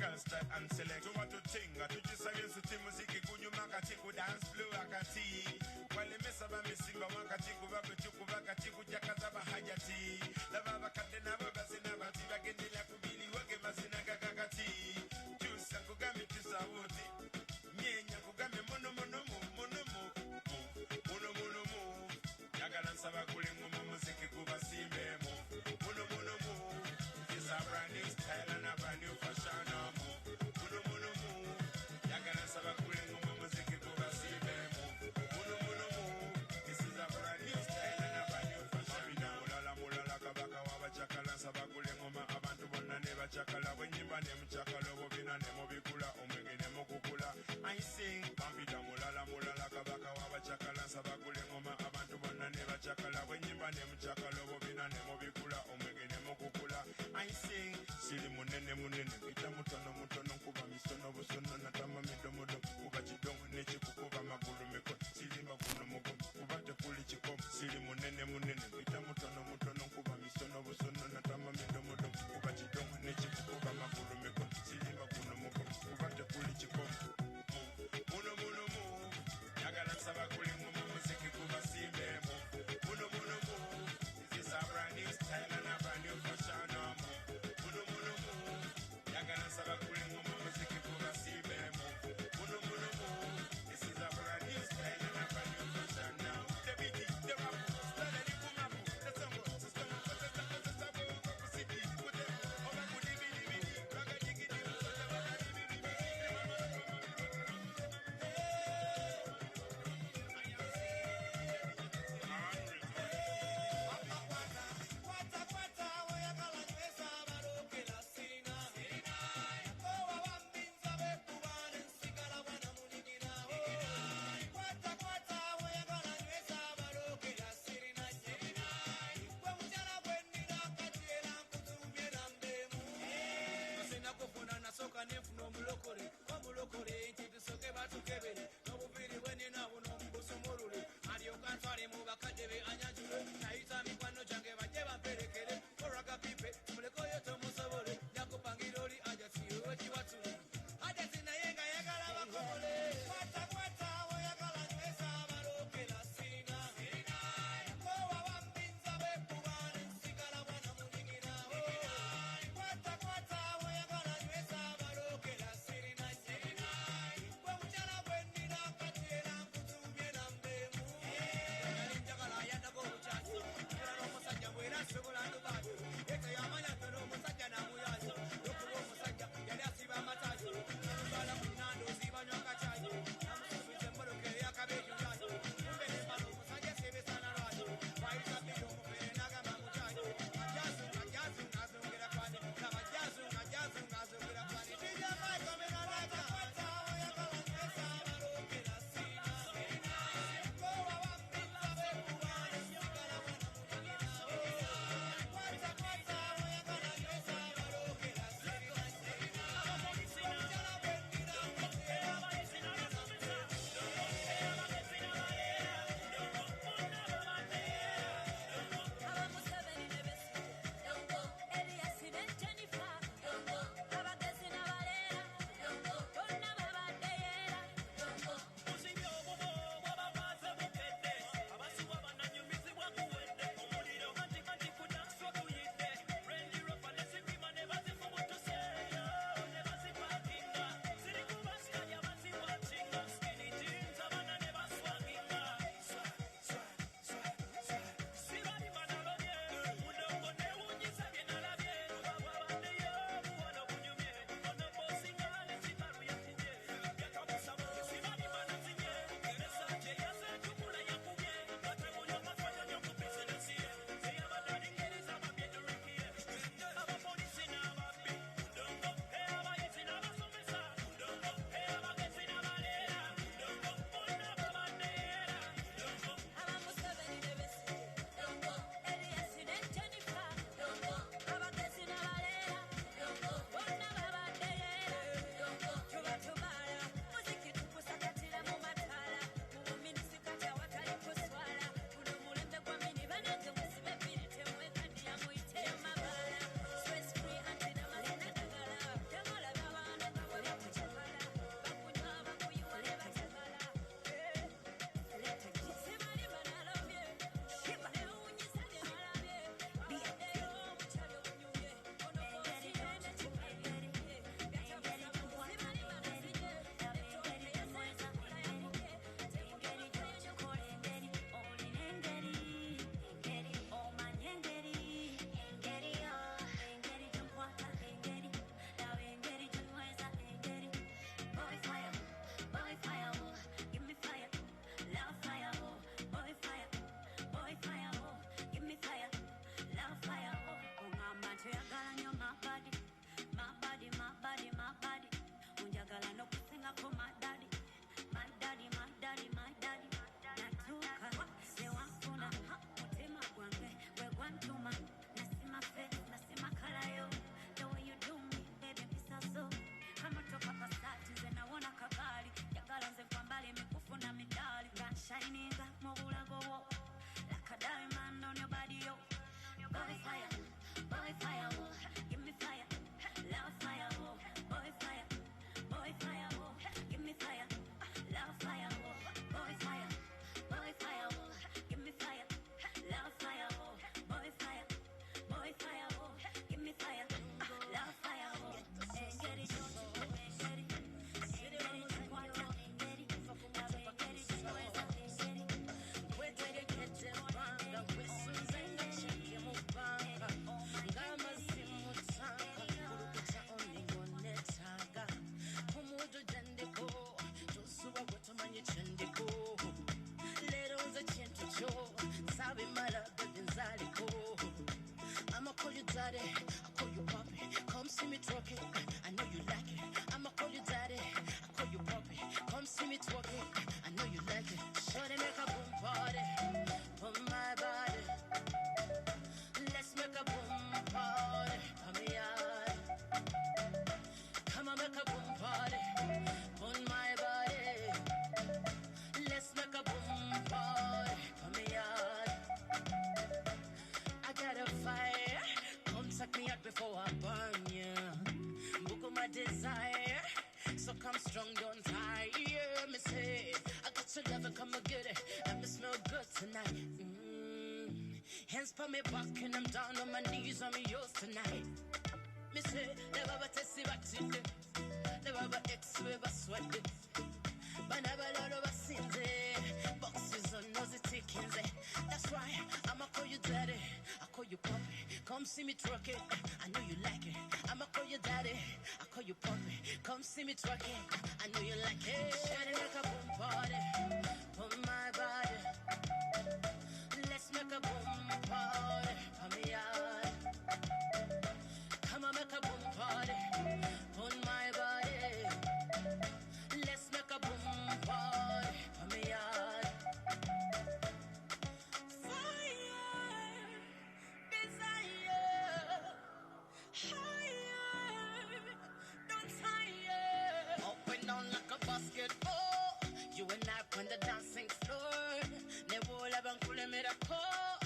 Lyrical style and select. You want to think, to just against the music, you make a chick dance flow, a tea. While the mess about me, Simba, Makachiku, Bakuchuku, Bakachiku, Jakazaba, Hayati. Lava Katena, Basina, Bativa, Gendila, Kubili, Wakabasina, Kakati. Juice, Kugami, Tisawoti. Nyenya, Kugami, Monomonomo, Monomo, Monomonomo. Yagalan Sabakuling, Music, Kuba Simemo, Monomonomo. It's a brand new style and a brand new fashion. Monomonomo. Yagalan Sabakuling, Music, Kuba Simemo. This is a brand new style and a brand new fashion. Mulala kabaka wabachakala sabakule ngoma abantu bonna ne bachakala bwenyimba ne mchakala bobina ne mobikula omwenge ne mukukula. I sing bambida mulala kabaka wabachakala sabakule ngoma abantu bonna ne bachakala bwenyimba ne mchakala bobina ne mobikula omwenge ne mukukula. I sing sili munene bita mutono kuba misono busono natama midomodo kuba chidongo ne chikukuba magulu meko silimba kuno mugo kuba tekuli chikom sili munene bita mutono kuba misono busono natama midomodo kuba chidongo ne chikukuba magulu meko silimba kuno mugo kuba tekuli chikom muno yagala saba kuli muziki kuba simbemo muno this is a brand new style and a brand new fashion muno yagala saba kuli muziki kuba simbemo muno this is a brand new style and a brand new fashion now the beat the rap style and the boom the song system city with the over good raga jigi mulokole titusoke batukebere nobubiri bwene nabo nombusumulule aliokantswale mu bakadebe anyajule nayita mikwano gyange bajje bamperekere oraga pipe mulekoyo tomusobole yakupangira oli ajasiwe kiwatule ajasi naye nga yagala bakobole kwata woyagala nywesa abalokela sirina kowa bambinza bekubana nsigala mwana munyigirawo kwata woyagala nywesa abalokela sirina gwe mukyala bwennina katera nkutumye nambemu njagala yandako bukyasi era n'omusajja bwera sobola ndubayo ekayama long, don't tire. Me say, I got your love and come and get it. And me smell good tonight. Hands for me back and I'm down on my knees on me yours tonight. Me say, never but I see back to you. Never but X we but sweat it. But never lot of us in there. Boxes on nosy tickings. That's why I'ma call you daddy. I call you puppy. Come see me twerk it. I know you like it. I'ma call you daddy. I call you puppy. Come see me twerk it. I know you like it. Shawty make a boom party. Put my body. Let's make a boom party. For me out. Come on, make a boom party. Put my body. Let's make a boom party. For me out. Fire, desire, higher, don't tire. Up and down like a basketball. You and I on the dancing floor. Never will have cool me the call.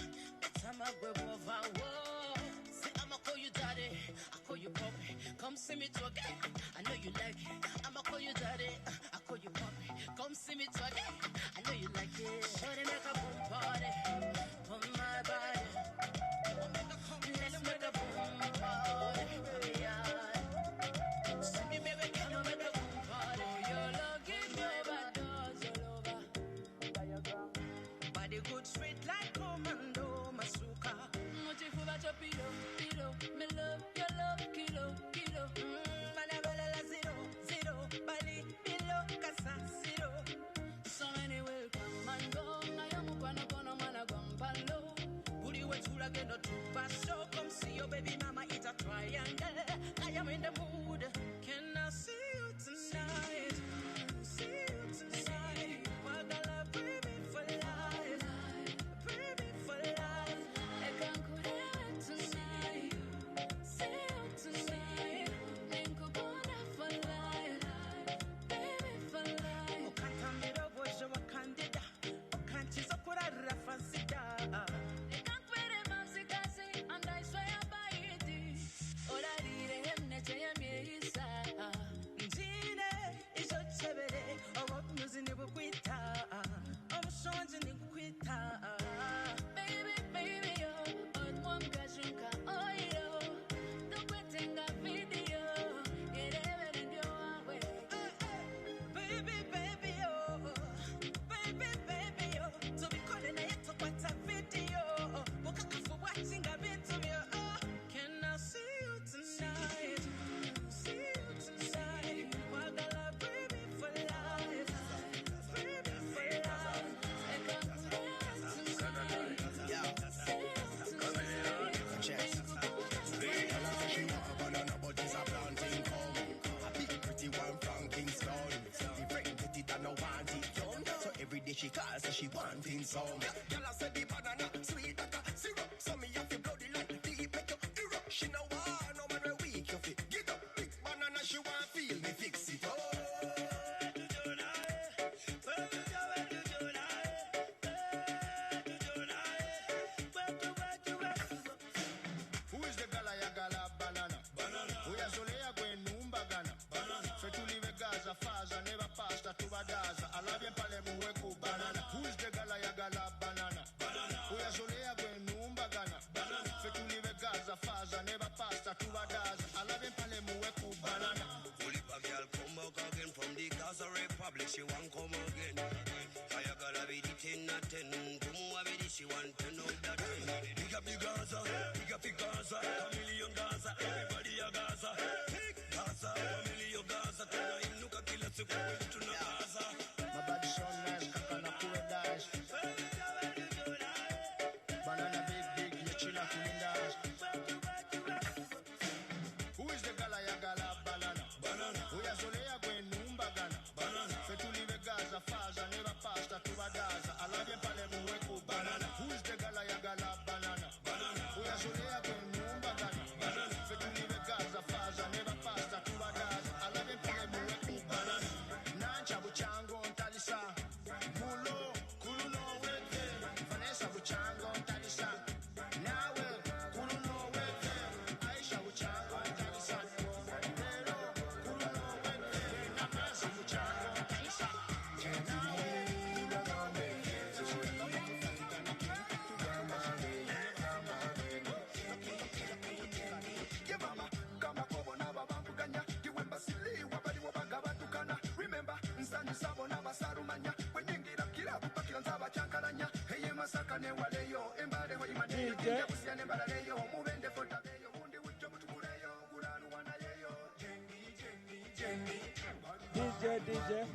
It's time I go over war. Say I'ma call you daddy. I call you puppy. Come see me twerk it. I know you like it. I'ma call you daddy. I call you puppy. Come see me twerk it. I know you like it. Shawty make a boom party. On my body. Let's make a boom party. See me baby, can you make a boom party? Oh, your love give me overdose all over. Body good sweet like commando masuka. Motifu bacho pilo, me love your love kilo. Manabala zero, bali bilo casa zero. So many will come and go. I am gonna mana gompalo. Booty wet hula get no tuba. So come see your baby mama eat a triangle. I am in the mood. Can I see you tonight? See you tonight. Wagala baby for life. Baby for life. I can't go there tonight. See you tonight. Ninko gonna for life. Baby for life. Okatambiro bojo wakandida. Okanchizo kurara fansida. I can't wear a mazikazi and I swear by it. Ola dire hemne chayami isa. Njine ijo chebere. Owo muzi ni bukwita. Owo shonji ni bukwita. Baby, yo. Odmom kashunka oyo. Tukwetenga video. Irebe ndio wawe. Baby, yo. Baby, yo. To be calling na yeto kwata video. Wakakafu watching a bit of you. Can I see you tonight? See you tonight. Wagala baby for life. Baby for life. I can't dance tonight. She want a banana, but it's a plantain come. A big pretty one from Kingston. The friend get it and no want it done. So every day she calls, so she want things some. Girl, I said the banana sweet like a syrup. So me have to bloody like deep make you erupt. She no want no man we weak you fit. Get up, big banana, she want feel me fix it. Who is the gala ya gala banana? Uya solea kwe numba gana. Fetuli we gaza faza never pasta to badaza. Alabye pale muwe ku banana. Who is the gala ya gala banana? Uya solea kwe numba gana. Fetuli we gaza faza never pasta to badaza. Alabye pale muwe ku banana. Only a girl come back again from the Gaza Republic, she want come again. I gotta be the 10 at 10. Come be the she want 10 out that 10. Big up the Gaza, big up the Gaza, a million Gaza, everybody a Gaza. Big Gaza, a million Gaza, tena inuka kila siku kwetu na Gaza. My body so nice, kakana kuwe dash. Banana big, you chilla kulindash. Who is the gala ya gala banana? Uya solea kwe numba gana. Fetuli we gaza faza never pasta to badaza. Alabye pale muwe ku banana. Who is the gala ya gala banana? Uya solea kwe numba gana. Fetuli we gaza faza never pasta to badaza. Alabye pale muwe ku banana. Nancha DJ.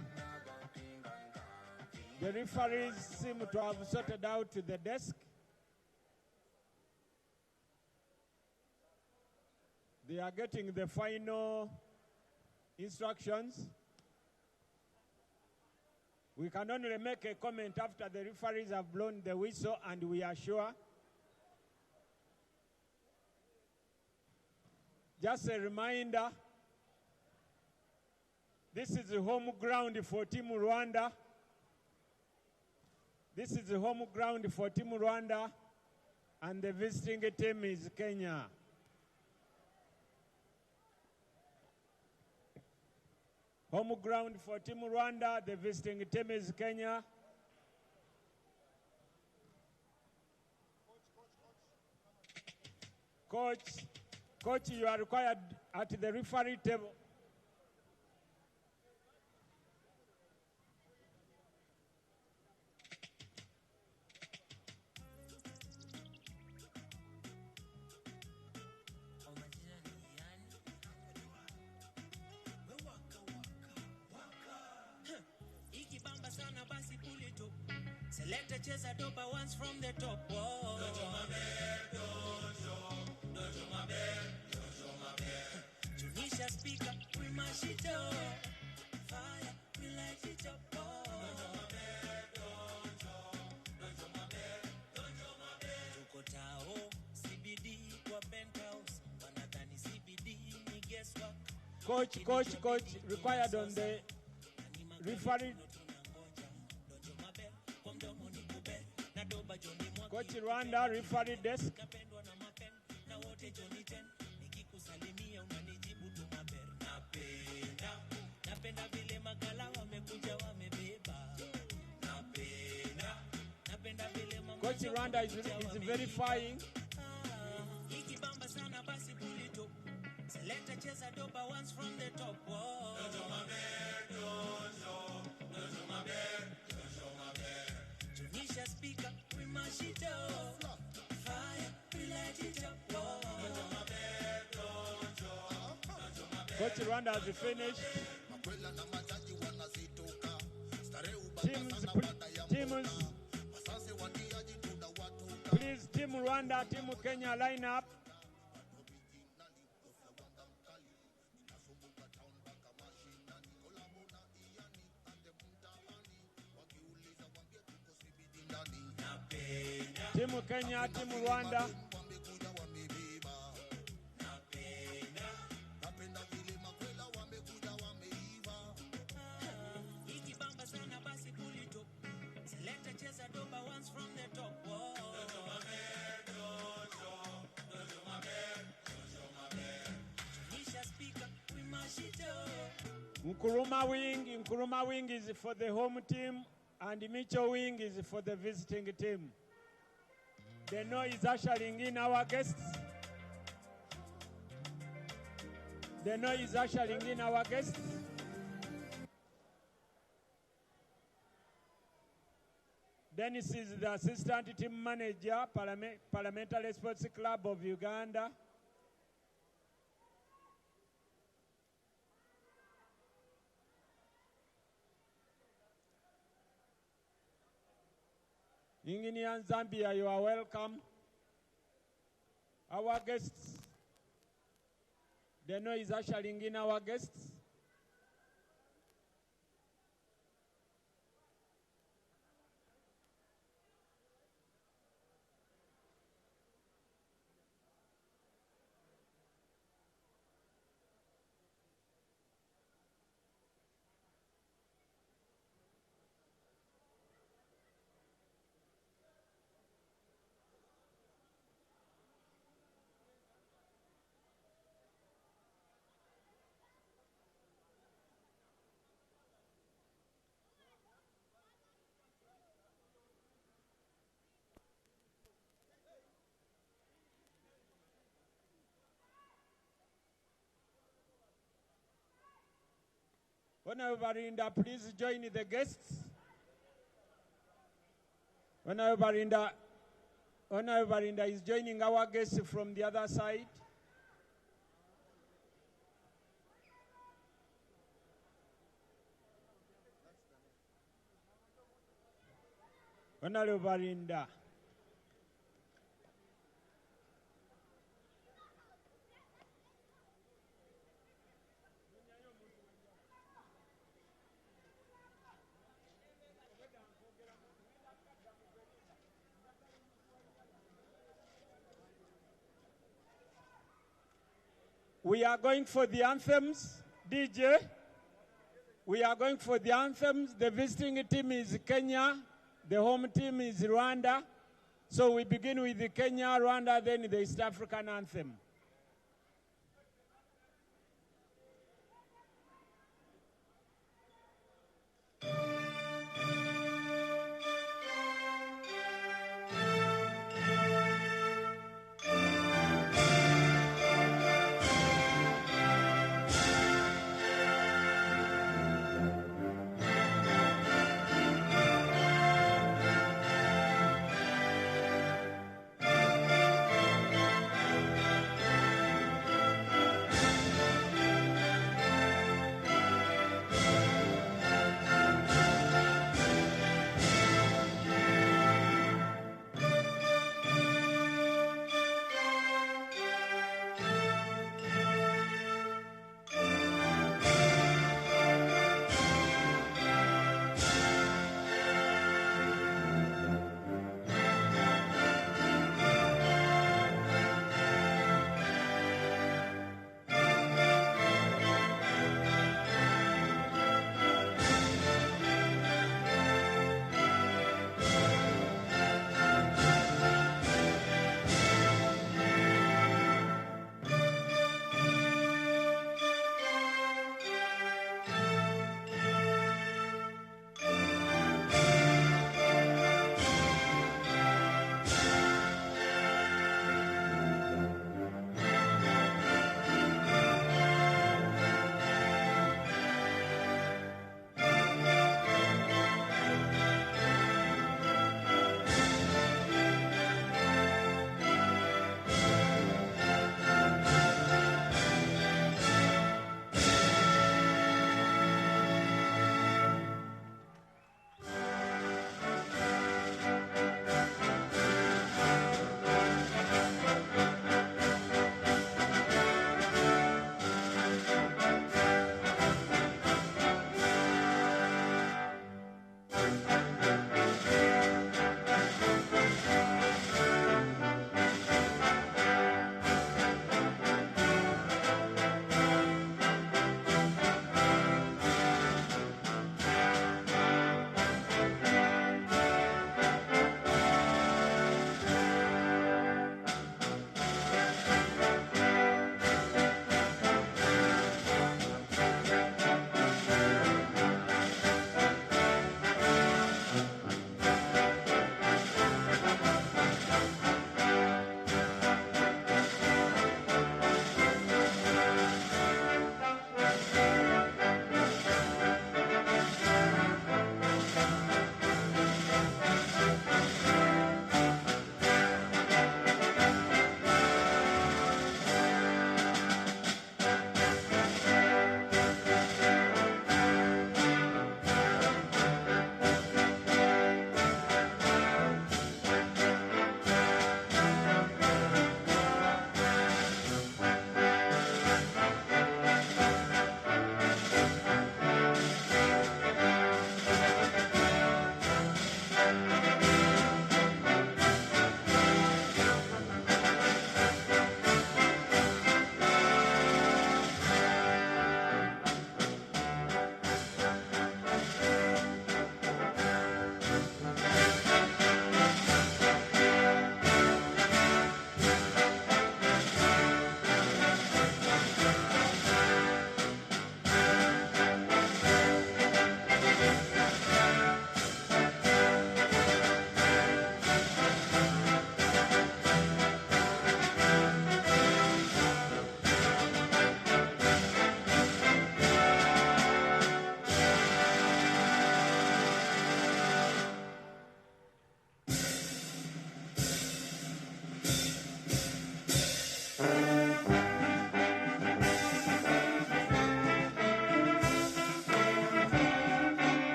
The referees seem to have sorted out to the desk. They are getting the final instructions. We can only make a comment after the referees have blown the whistle, and we are sure. Just a reminder, this is the home ground for Team Rwanda. This is the home ground for Team Rwanda, and the visiting team is Kenya. Home ground for Team Rwanda, the visiting team is Kenya. Coach, you are required at the referee table. Select a chase a dopa once from the top. Whoa. Don't show my bed, don't show my bed. Tunisia speaker, we mash it up. Fire, we light it up. Don't show my bed, don't show my bed. Tuko Tao, CBD, kwa penthouse. Wanadhani CBD, ni guess what? Coach, required on the referee. Coach Rwanda, referee desk. Coach Rwanda is verifying. Select a chase a dopa once from the top. Don't show my bed, don't show my bed. Tunisia speaker, we mash it up. Fire, we light it up. Don't show my bed, don't show my bed. Coach Rwanda has finished. Teams. Please, Team Rwanda, Team Kenya, line up. Team Kenya, Team Rwanda. Select a chase a dopa once from the top. Don't show my bed, don't show my bed. Tunisia speaker, we mash it up. Nkuruma wing is for the home team, and Micho wing is for the visiting team. The noise is ushering in our guests. The noise is ushering in our guests. Dennis is the assistant team manager, Parliamentary Sports Club of Uganda. Inginian Zambia, you are welcome. Our guests, the noise is ushering in our guests. Honorable Rinda, please join the guests. Honorable Rinda, Honorable Barinda is joining our guests from the other side. Honorable Barinda. We are going for the anthems, DJ. We are going for the anthems. The visiting team is Kenya. The home team is Rwanda. So we begin with the Kenya, Rwanda, then the East African anthem.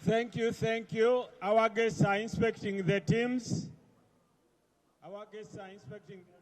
Thank you, thank you. Our guests are inspecting the teams. Our guests are inspecting the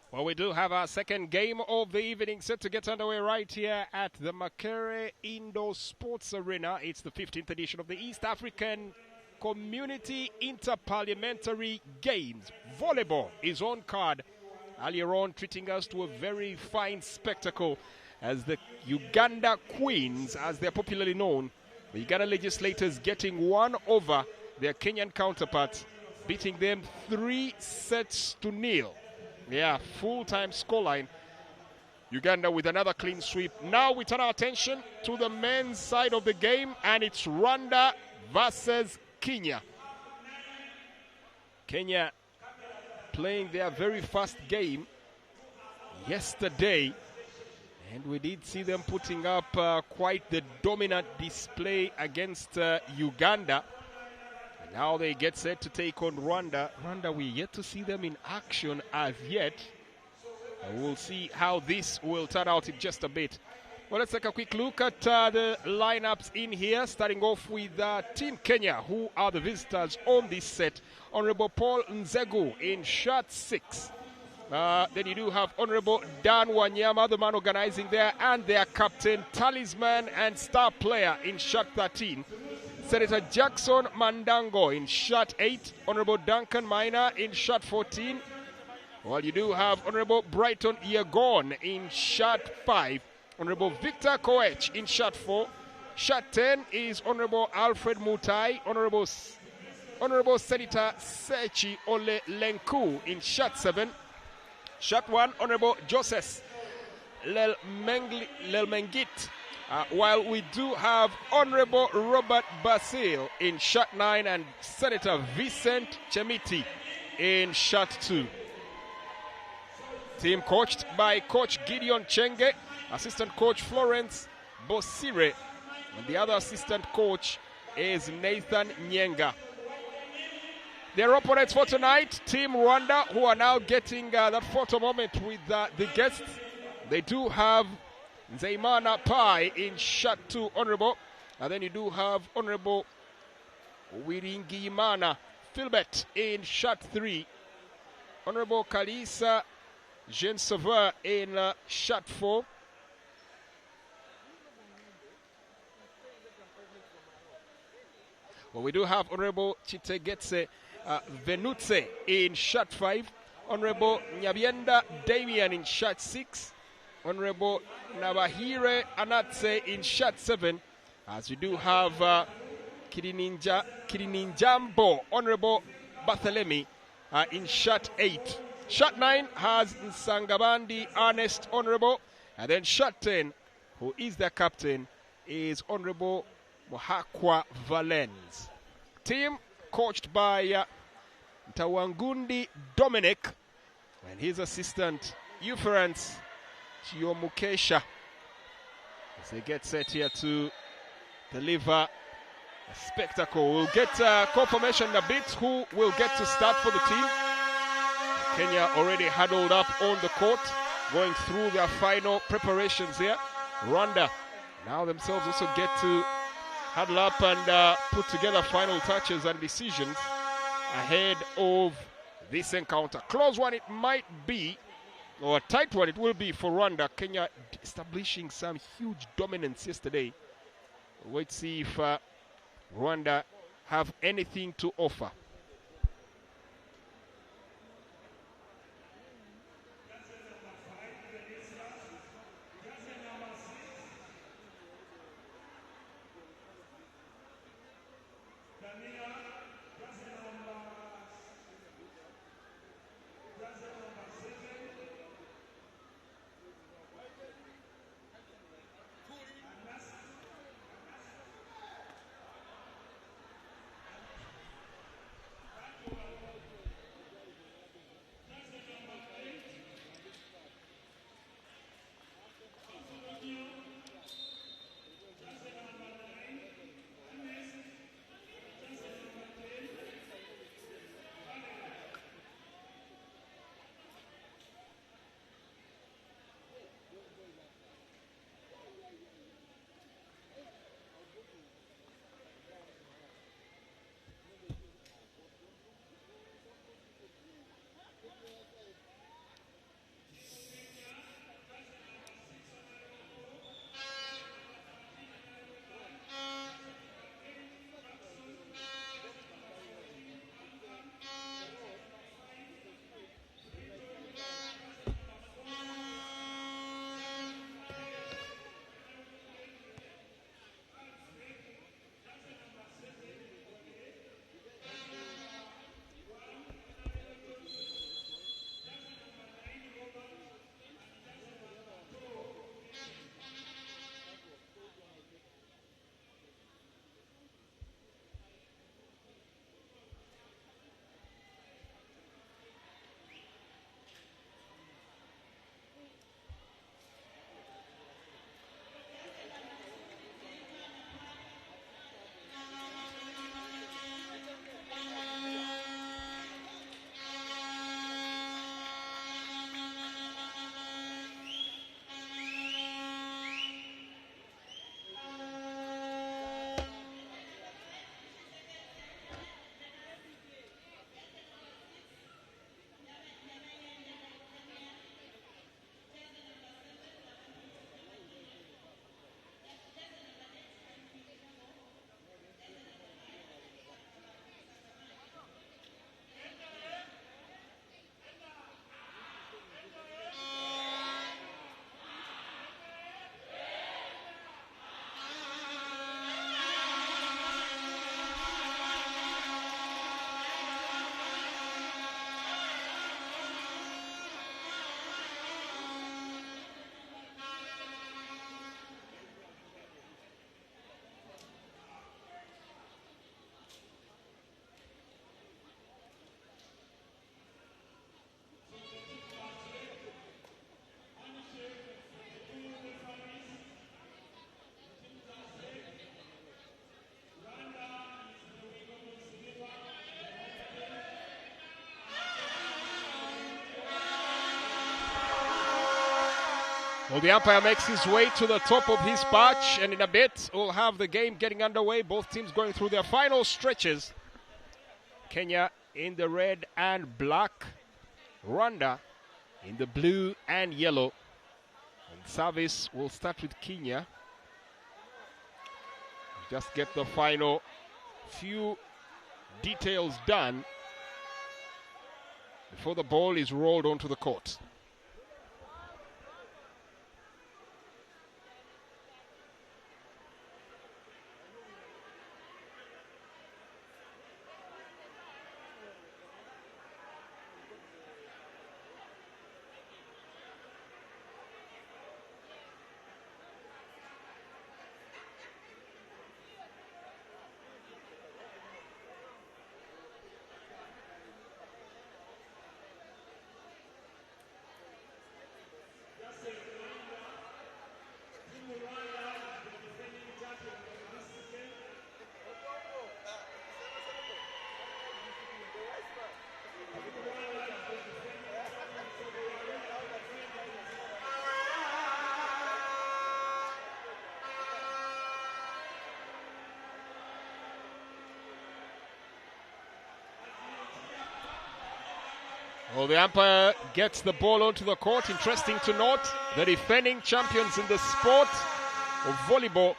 Well, we do have our second game of the evening set to get underway right here at the MAKERERE Indoor Sports Arena. It's the 15th edition of the East African Community Interparliamentary Games. Volleyball is on card. Earlier on, treating us to a very fine spectacle as the Uganda Queens, as they're popularly known, the Uganda legislators getting one over their Kenyan counterparts, beating them 3-0. Yeah, full-time scoreline. Uganda with another clean sweep. Now we turn our attention to the men's side of the game, and it's Rwanda versus Kenya. Kenya playing their very first game yesterday, and we did see them putting up quite the dominant display against Uganda. Now they get set to take on Rwanda. Rwanda, we yet to see them in action as yet. We'll see how this will turn out in just a bit. Well, let's take a quick look at the lineups in here, starting off with Team Kenya, who are the visitors on this set. Honorable Paul Nzegu in shot 6. Then you do have Honorable Dan Wanyama, the man organizing there, and their captain, talisman and star player in shot 13. Senator Jackson Mandango in shot 8. Honorable Duncan Minor in shot 14. While you do have Honorable Brighton Yegon in shot 5. Honorable Victor Koech in shot 4. Shot 10 is Honorable Alfred Mutai. Honorable Senator Sechi Ole Lenku in shot 7. Shot 1, Honorable Joseph Lelmengit. While we do have Honorable Robert Basil in shot 9 and Senator Vincent Chemiti in shot 2. Team coached by Coach Gideon Chenge, assistant coach Florence Bosire, and the other assistant coach is Nathan Nyenga. Their opponents for tonight, Team Rwanda, who are now getting that photo moment with the guests. They do have Nzeimana Pai in shot 2, Honorable. And then you do have Honorable Wiringiyimana Philbert in shot 3. Honorable Kalisa Jean Sauveur in shot 4. Well, we do have Honorable Chitegetse Venutse in shot 5. Honorable Nyabienda Damian in shot 6. Honorable Nabahire Anatse in shot 7. As we do have Kirininjambo, Honorable Barthelemy in shot 8. Shot 9 has Nsangabandi Ernest, Honorable. And then shot 10, who is their captain, is Honorable Mohakwa Valens. Team coached by Tawangundi Dominic and his assistant Euphorance Chiomukesha, as they get set here to deliver a spectacle. We'll get confirmation in a bit who will get to start for the team. Kenya already huddled up on the court, going through their final preparations here. Rwanda now themselves also get to huddle up and put together final touches and decisions ahead of this encounter. Close one it might be, or a tight one it will be for Rwanda. Kenya establishing some huge dominance yesterday. Wait to see if Rwanda have anything to offer. Well, the umpire makes his way to the top of his patch, and in a bit we'll have the game getting underway. Both teams going through their final stretches. Kenya in the red and black, Rwanda in the blue and yellow. And service will start with Kenya. Just get the final few details done before the ball is rolled onto the court. Well, the umpire gets the ball onto the court. Interesting to note, the defending champions in the sport of volleyball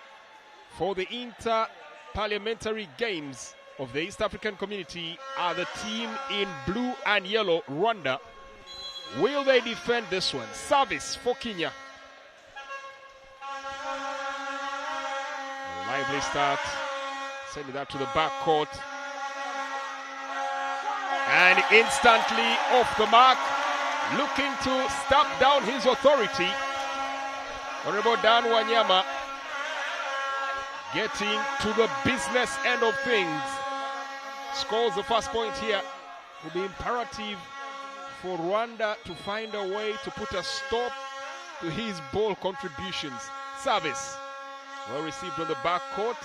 for the Interparliamentary Games of the East African Community are the team in blue and yellow, Rwanda. Will they defend this one? Service for Kenya. A lively start. Sending that to the back court. And instantly off the mark, looking to stamp down his authority. Honorable Dan Wanyama getting to the business end of things. Scores the first point here. It will be imperative for Rwanda to find a way to put a stop to his ball contributions. Service. Well received on the back court.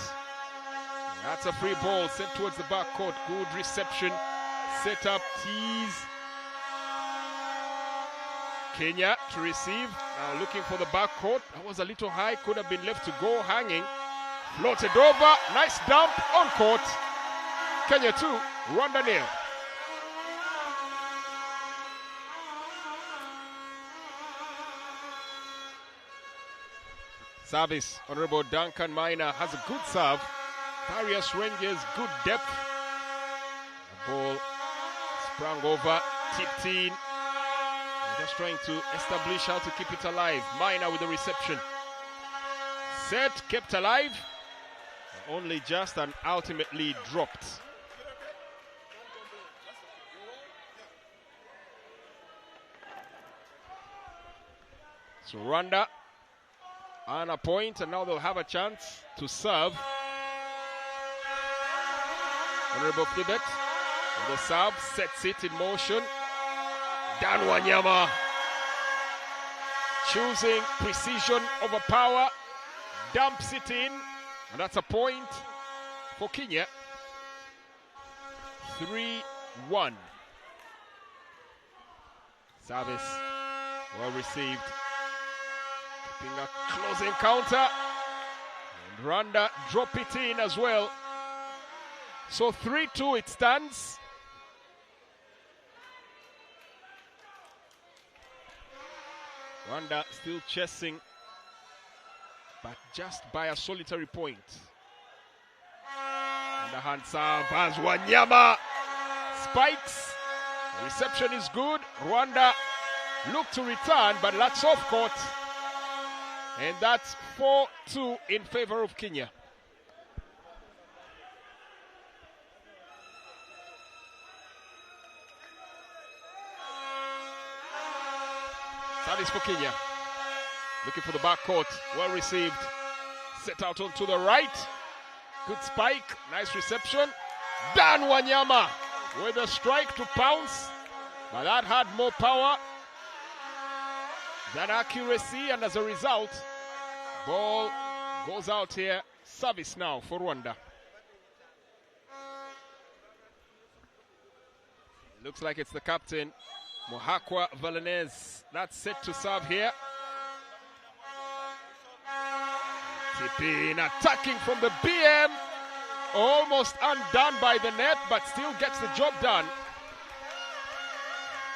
That's a free ball sent towards the back court. Good reception. Set up, tease. Kenya to receive. Now looking for the back court. That was a little high. Could have been left to go hanging. Floated over. Nice dump on court. Kenya 2, Rwanda 0. Service. Honorable Duncan Maina has a good serve. Various ranges, good depth. The ball sprung over, tipped in. Just trying to establish how to keep it alive. Maina with the reception. Set, kept alive. Only just and ultimately dropped. So Rwanda on a point, and now they'll have a chance to serve. Honorable Flibet. The serve sets it in motion. Dan Wanyama choosing precision over power, dumps it in, and that's a point for Kenya. 3-1. Service well received. Keeping a close encounter. And Rwanda drop it in as well. So 3-2 it stands. Rwanda still chasing, but just by a solitary point. Underhand serve as Wanyama spikes. The reception is good. Rwanda look to return, but that's off court. And that's 4-2 in favor of Kenya. Service for Kenya. Looking for the back court. Well received. Set out onto the right. Good spike. Nice reception. Dan Wanyama with a strike to pounce. But that had more power than accuracy. And as a result, ball goes out here. Service now for Rwanda. Looks like it's the captain, Mohakwa Valanez. That's set to serve here. Tipin attacking from the BM. Almost undone by the net, but still gets the job done.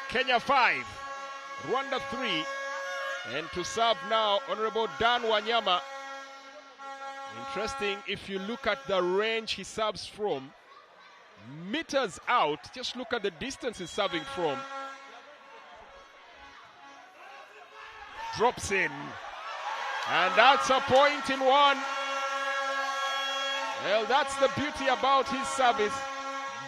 Kenya 5, Rwanda 3. And to serve now, Honorable Dan Wanyama. Interesting, if you look at the range he serves from, meters out, just look at the distance he's serving from. Drops in. And that's a point in one. Well, that's the beauty about his service.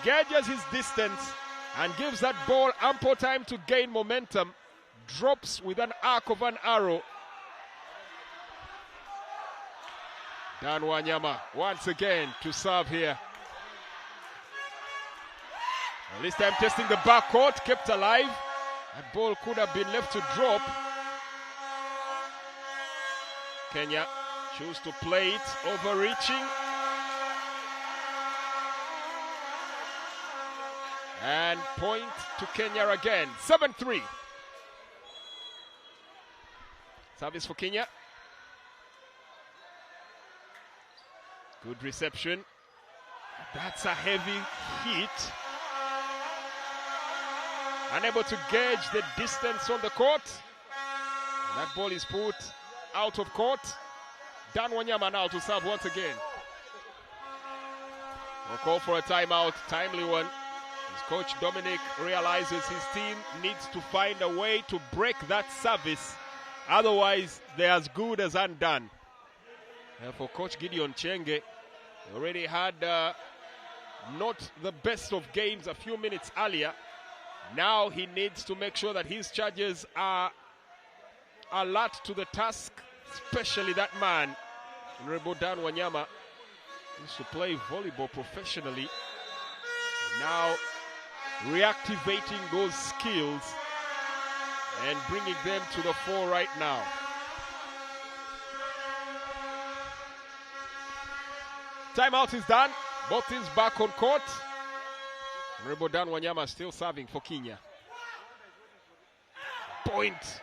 Gauges his distance and gives that ball ample time to gain momentum. Drops with an arc of an arrow. Dan Wanyama once again to serve here. Well, this time testing the backcourt, kept alive. That ball could have been left to drop. Kenya choose to play it, overreaching. And point to Kenya again, 7-3. Service for Kenya. Good reception. That's a heavy hit. Unable to gauge the distance on the court. And that ball is put out of court. Dan Wanyama now to serve once again. We'll call for a timeout, timely one. As Coach Dominic realizes his team needs to find a way to break that service. Otherwise, they're as good as undone. And for Coach Gideon Chenge, he already had not the best of games a few minutes earlier. Now he needs to make sure that his charges are alert to the task, especially that man, Honorable Dan Wanyama, used to play volleyball professionally. Now reactivating those skills and bringing them to the fore right now. Timeout is done. Both teams back on court. Honorable Dan Wanyama still serving for Kenya. Point.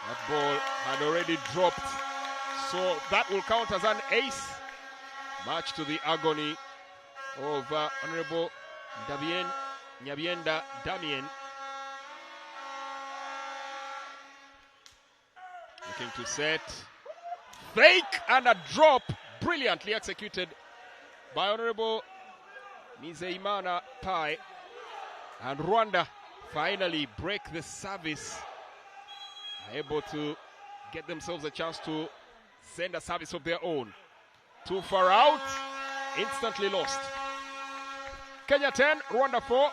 That ball had already dropped, so that will count as an ace. Much to the agony of Honorable Nyabienda Damien. Looking to set. Fake and a drop. Brilliantly executed by Honorable Nizeimana Pai. And Rwanda finally break the service. Able to get themselves a chance to send a service of their own. Too far out. Instantly lost. Kenya 10, Rwanda 4.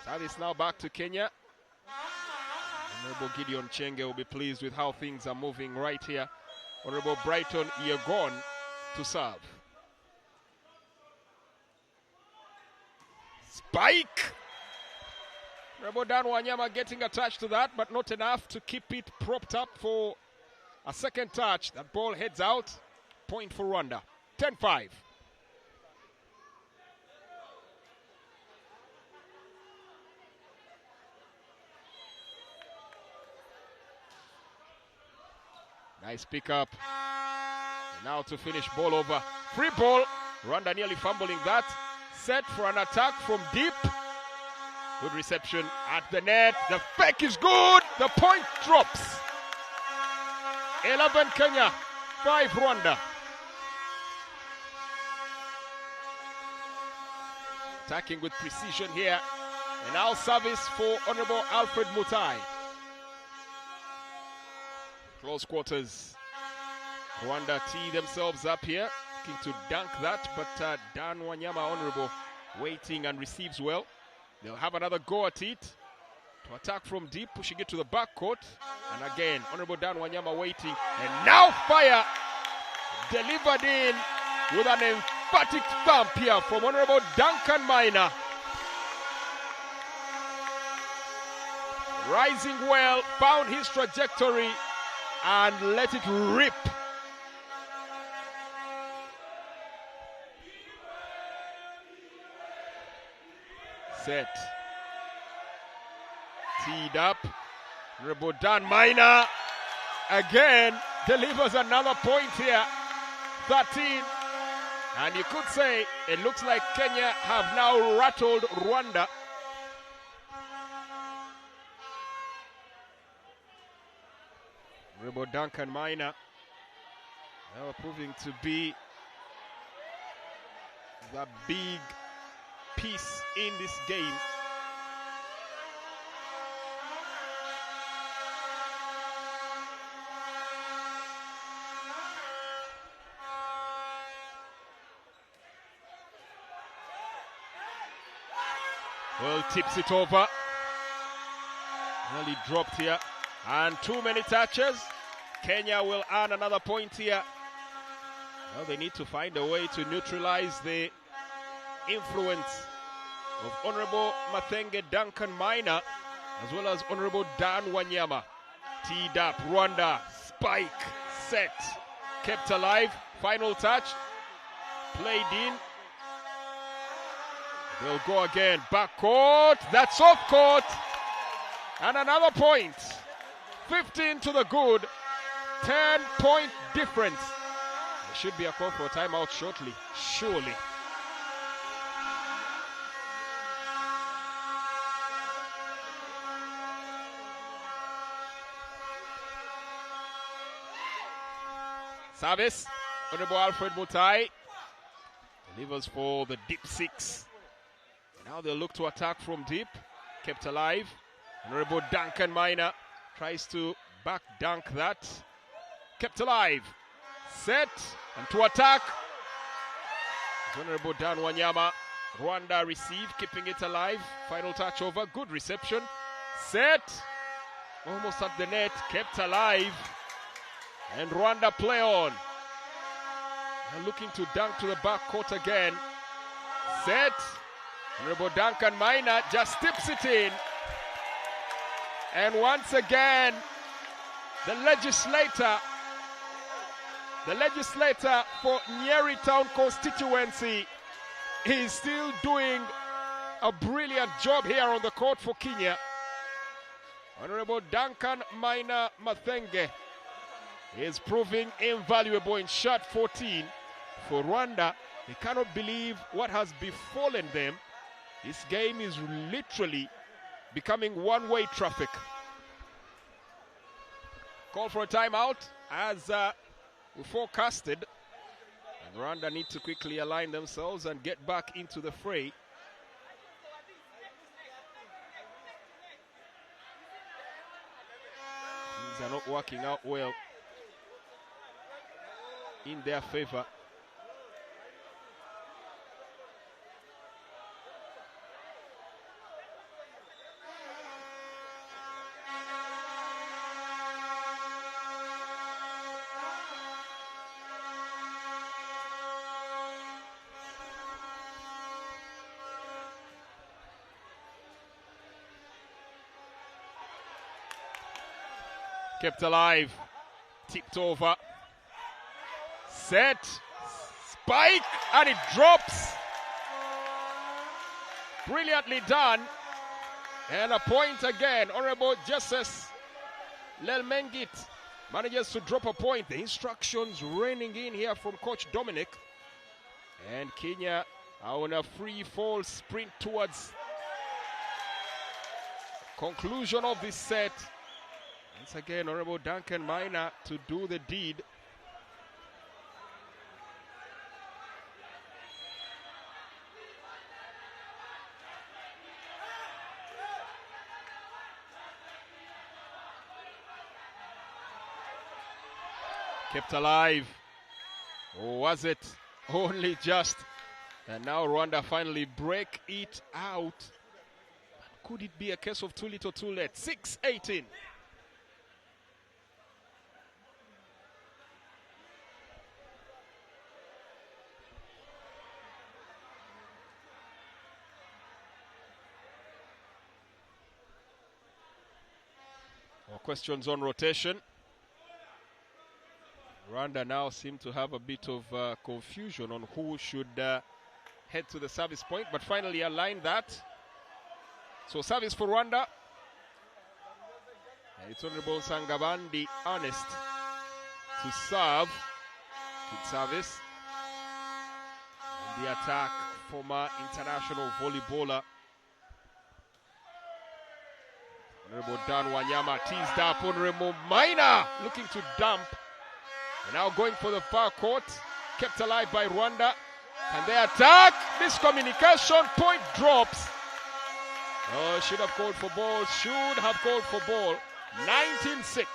Service now back to Kenya. Honorable Gideon Chenge will be pleased with how things are moving right here. Honorable Brighton Yegon to serve. Spike! Honorable Dan Wanyama getting attached to that, but not enough to keep it propped up for a second touch. That ball heads out. Point for Rwanda. 10-5. Nice pickup. Now to finish ball over. Free ball. Rwanda nearly fumbling that. Set for an attack from deep. Good reception at the net. The fake is good. The point drops. 11 Kenya, 5 Rwanda. Attacking with precision here. And now service for Honorable Alfred Mutai. Close quarters. Rwanda tee themselves up here. Looking to dunk that, but Dan Wanyama, Honorable, waiting and receives well. They'll have another go at it. To attack from deep, pushing it to the backcourt. And again, Honorable Dan Wanyama waiting. And now fire delivered in with an emphatic thump here from Honorable Duncan Minor. Rising well, found his trajectory and let it rip. Set. Teed up. Honorable Dan Minor again delivers another point here. 13. And you could say it looks like Kenya have now rattled Rwanda. Honorable Duncan Minor now proving to be the big piece in this game. Well, tips it over. Nearly dropped here. And too many touches. Kenya will earn another point here. Well, they need to find a way to neutralize the influence of Honorable Mathenge Duncan Minor as well as Honorable Dan Wanyama. Teed up, Rwanda, spike, set, kept alive, final touch, played in. They'll go again, back court, that's off court, and another point. 15 to the good, 10-point difference. There should be a call for a timeout shortly, surely. Service, Honorable Alfred Mutai delivers for the deep six. Now they'll look to attack from deep, kept alive. Honorable Duncan Minor tries to back dunk that. Kept alive. Set and to attack. Honorable Dan Wanyama. Rwanda receive, keeping it alive. Final touch over. Good reception. Set. Almost at the net. Kept alive. And Rwanda play on. They're looking to dunk to the back court again. Set. Honorable Duncan Minor just tips it in. And once again, the legislator for Nyeri Town constituency is still doing a brilliant job here on the court for Kenya. Honorable Duncan Minor Mathenge is proving invaluable in shot 14 for Rwanda. They cannot believe what has befallen them. This game is literally becoming one-way traffic. Call for a timeout as we forecasted. And Rwanda need to quickly align themselves and get back into the fray. Things are not working out well in their favor. Kept alive, tipped over, set, spike, and it drops. Brilliantly done, and a point again. Honorable Justice Lelmengit manages to drop a point. The instructions raining in here from Coach Dominic, and Kenya are on a free fall sprint towards conclusion of this set. Once again, Honorable Duncan Minor to do the deed. Kept alive. Or was it only just? And now Rwanda finally break it out. But could it be a case of too little too late? 6-18. Questions on rotation. Rwanda now seem to have a bit of confusion on who should head to the service point, but finally aligned that. So service for Rwanda. It's Honorable Sangabandi Ernest to serve. Good service. And the attack, former international volleyballer Honorable Dan Wanyama teased up Honorable Maina, looking to dump. And now going for the far court, kept alive by Rwanda. And they attack. Miscommunication, point drops. Oh, should have called for ball, should have called for ball. 19-6.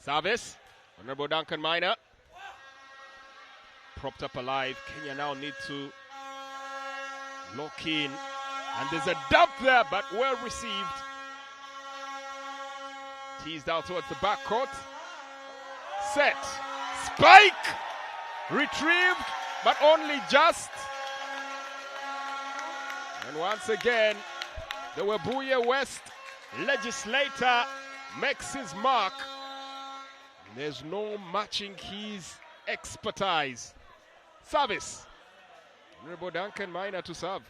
Service, Honorable Duncan Minor. Propped up alive. Kenya now need to lock in. And there's a dump there, but well received. Teased out towards the back court. Set. Spike! Retrieved, but only just. And once again, the Webuye West legislator makes his mark. There's no matching his expertise. Service. Honorable Duncan Minor to serve.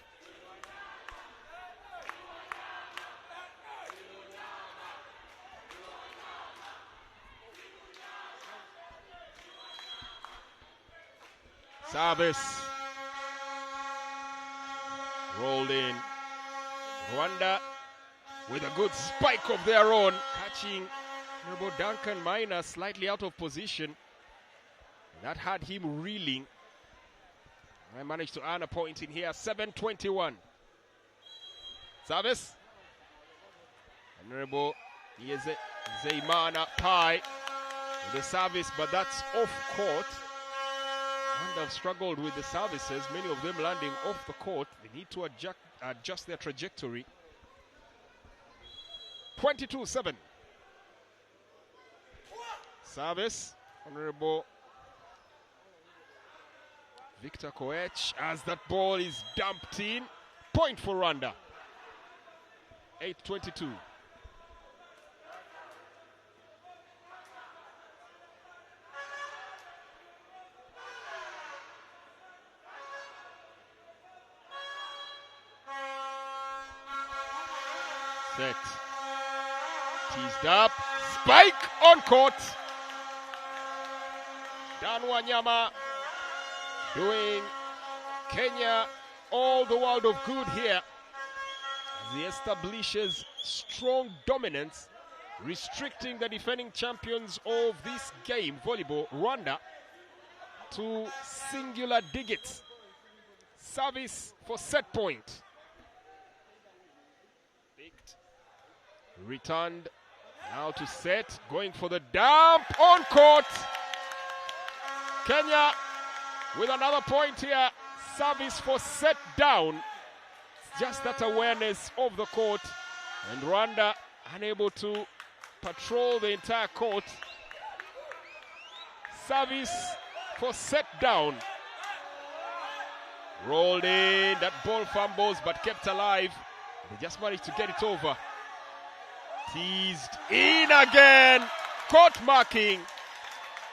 Service. Rolled in. Rwanda with a good spike of their own, catching Honorable Duncan Minor slightly out of position. That had him reeling. I managed to earn a point in here. 7-21. Service. Honorable Zeimana Pai with the service, but that's off court. And have struggled with the services, many of them landing off the court. They need to adjust their trajectory. 22-7. Service, Honorable Victor Koech, as that ball is dumped in. Point for Rwanda. 8-22. Set. Teased up. Spike on court. Dan Wanyama doing Kenya all the world of good here as he establishes strong dominance, restricting the defending champions of this game, volleyball, Rwanda, to singular digits. Service for set point. Returned now to set, going for the dump on court. Kenya with another point here. Service for set down. Just that awareness of the court. And Rwanda unable to patrol the entire court. Service for set down. Rolled in. That ball fumbles but kept alive. They just managed to get it over. Teased in again. Court marking.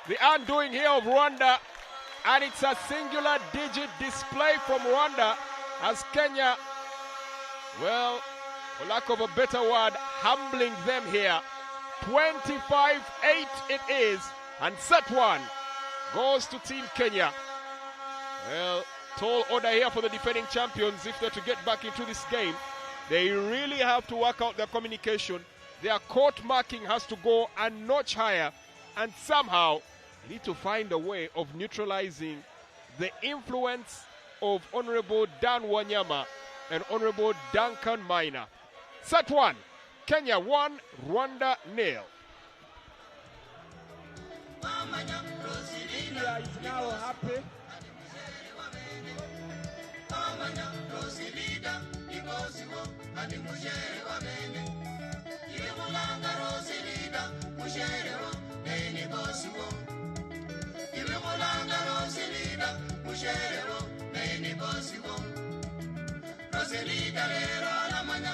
The undoing here of Rwanda, and it's a singular digit display from Rwanda as Kenya, well, for lack of a better word, humbling them here. 25-8 it is, and set one goes to Team Kenya. Well, tall order here for the defending champions. If they're to get back into this game, they really have to work out their communication. Their court marking has to go a notch higher, and somehow they need to find a way of neutralizing the influence of Honorable Dan Wanyama and Honorable Duncan Minor. Set one, Kenya 1, Rwanda 0. India is now happy. musherewo neni bosiwo iwe mulanga roselida musherewo neni bosiwo roselida lero alamanya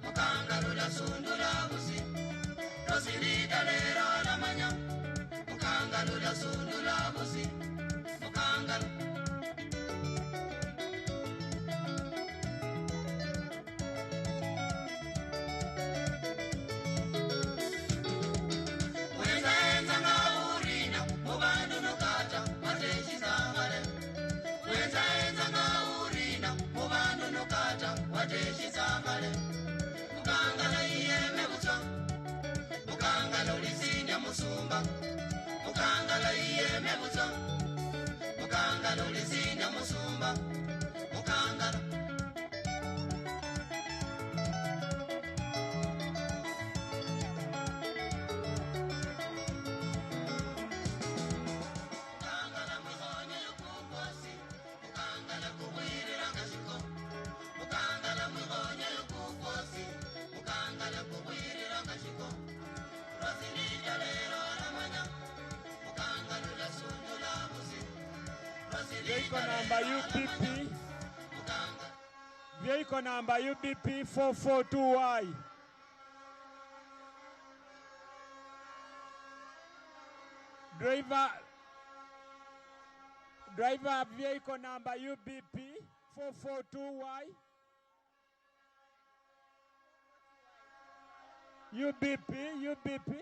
mukanga lula sundula busi roselida lero alamanya mukanga lula sundula busi mukanga musumba mukangala iye mebuzo mukangala ulizinya musumba mukangala mukangala mwihonye yukukosi mukangala kubwirira kashiko mukangala mwihonye yukukosi mukangala kubwirira kashiko Vehicle number UBP. Vehicle number UBP 442Y. Driver vehicle number UBP 442Y. UBP.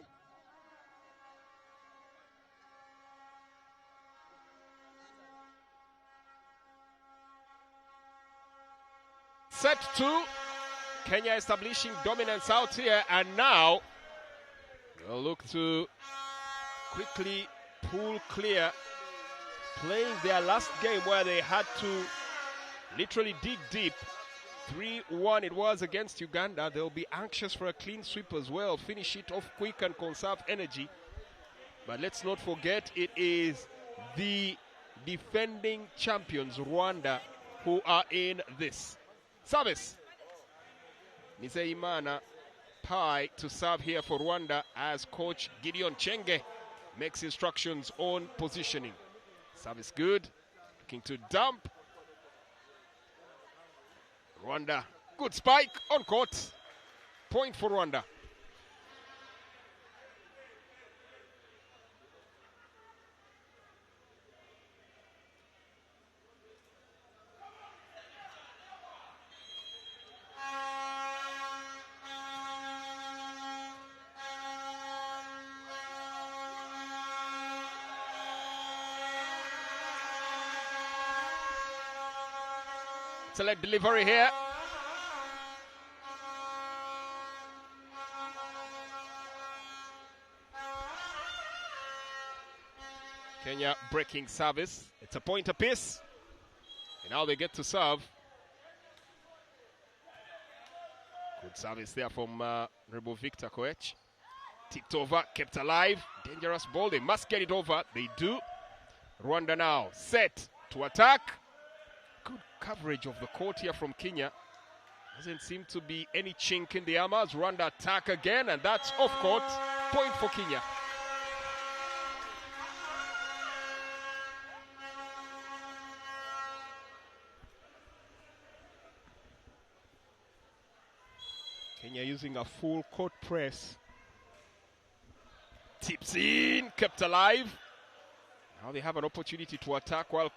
Set 2. Kenya establishing dominance out here, and now they'll look to quickly pull clear, playing their last game where they had to literally dig deep. 3-1 it was against Uganda. They'll be anxious for a clean sweep as well, finish it off quick and conserve energy. But let's not forget, it is the defending champions, Rwanda, who are in this. Service. Nizeimana Pai to serve here for Rwanda as coach Gideon Chenge makes instructions on positioning. Service good. Looking to dump. Rwanda. Good spike on court. Point for Rwanda. Select delivery here. Kenya breaking service. It's a point apiece. And now they get to serve. Good service there from Honorable Victor Koech. Tipped over, kept alive. Dangerous ball. They must get it over. They do. Rwanda now set to attack. Good coverage of the court here from Kenya. Doesn't seem to be any chink in the armor. Rwanda attack again, and that's off court. Point for Kenya. Kenya using a full court press. Tips in, kept alive. Now they have an opportunity to attack while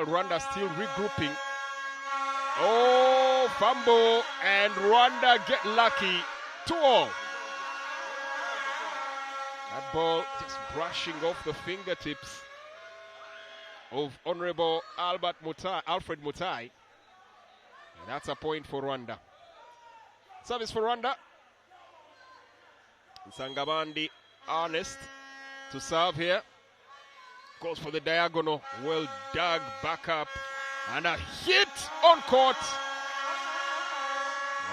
Rwanda still regrouping. Oh, fumble, and Rwanda get lucky. 2-all. That ball just brushing off the fingertips of Honorable Alfred Mutai. And that's a point for Rwanda. Service for Rwanda. Nsangabandi Ernest to serve here. Goes for the diagonal. Well dug back up. And a hit on court.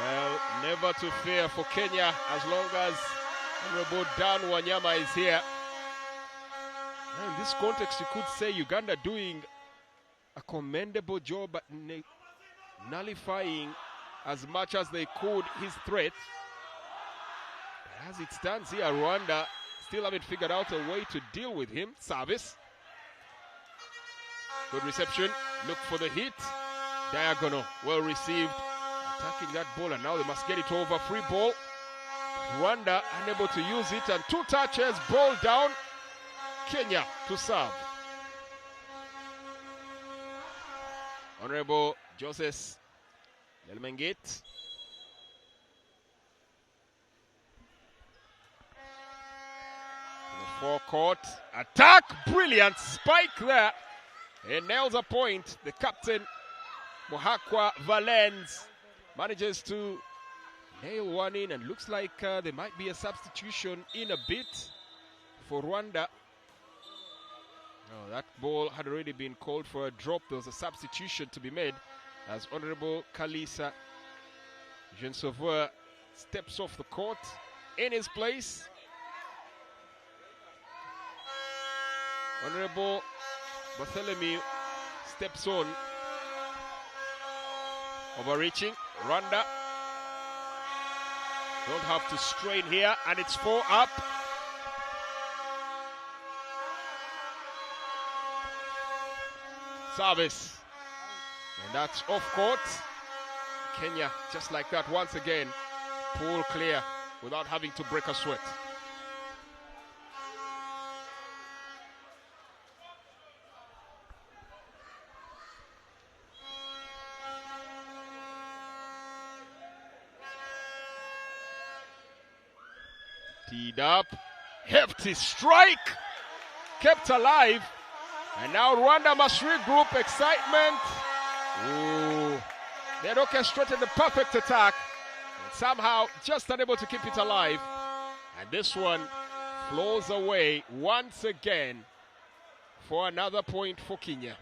Well, never to fear for Kenya as long as Honorable Dan Wanyama is here. In this context, you could say Uganda doing a commendable job at nullifying as much as they could his threat. As it stands here, Rwanda still haven't figured out a way to deal with him. Service. Good reception. Look for the hit. Diagonal. Well received. Attacking that ball, and now they must get it over. Free ball. Rwanda unable to use it, and 2 touches. Ball down. Kenya to serve. Honorable Joseph Lelmengit. The forecourt attack, brilliant spike there. He nails a point. The captain, Mohakwa Valens, manages to nail one in, and looks like there might be a substitution in a bit for Rwanda. Oh, that ball had already been called for a drop. There was a substitution to be made as Honorable Kalisa Jean Sauveur steps off the court. In his place, Honorable Bartholomew steps on. Overreaching. Rwanda don't have to strain here, and it's 4 up. Service. And that's off court. Kenya, just like that, once again, pull clear without having to break a sweat. Teed up, hefty strike, kept alive, and now Rwanda must regroup. Excitement. Ooh. They had orchestrated the perfect attack, and somehow just unable to keep it alive. And this one flows away once again for another point for Kenya.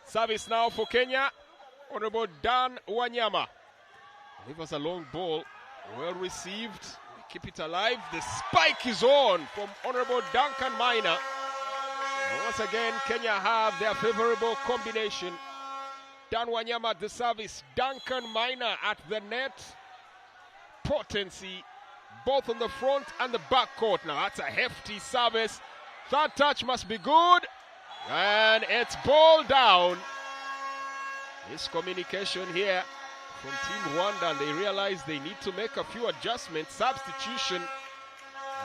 Service now for Kenya. Honorable Dan Wanyama. It was a long ball. Well received. We keep it alive. The spike is on from Honorable Duncan Minor. And once again, Kenya have their favorable combination. Dan Wanyama at the service. Duncan Minor at the net. Potency both on the front and the back court. Now that's a hefty service. Third touch must be good. And it's ball down. Miscommunication here from Team Rwanda, and they realize they need to make a few adjustments. Substitution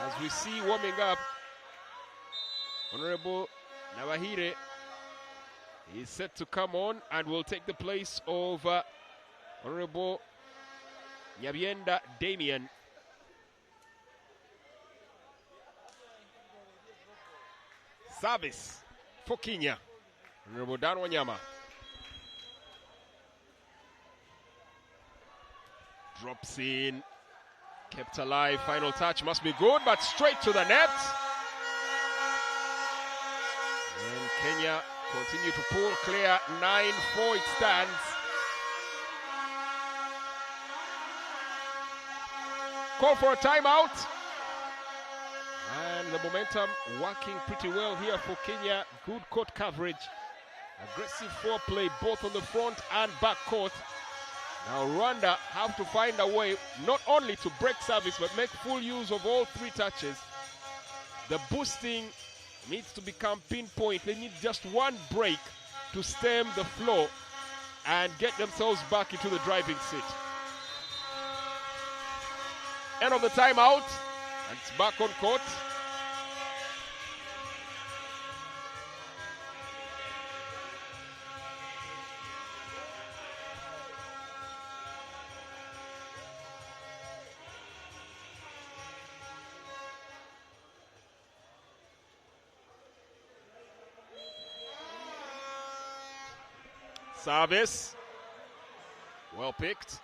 as we see warming up. Honorable Nabahire is set to come on and will take the place of Honorable Nyabyenda Damien. Service for Kenya. Honorable Dan Wanyama. Drops in. Kept alive. Final touch must be good, but straight to the net. And Kenya continue to pull clear. 9-4 it stands. Call for a timeout. And the momentum working pretty well here for Kenya. Good court coverage. Aggressive foreplay both on the front and back court. Now Rwanda have to find a way not only to break service but make full use of all 3 touches. The boosting needs to become pinpoint. They need just one break to stem the flow and get themselves back into the driving seat. End of the timeout. And it's back on court. Service. Well picked.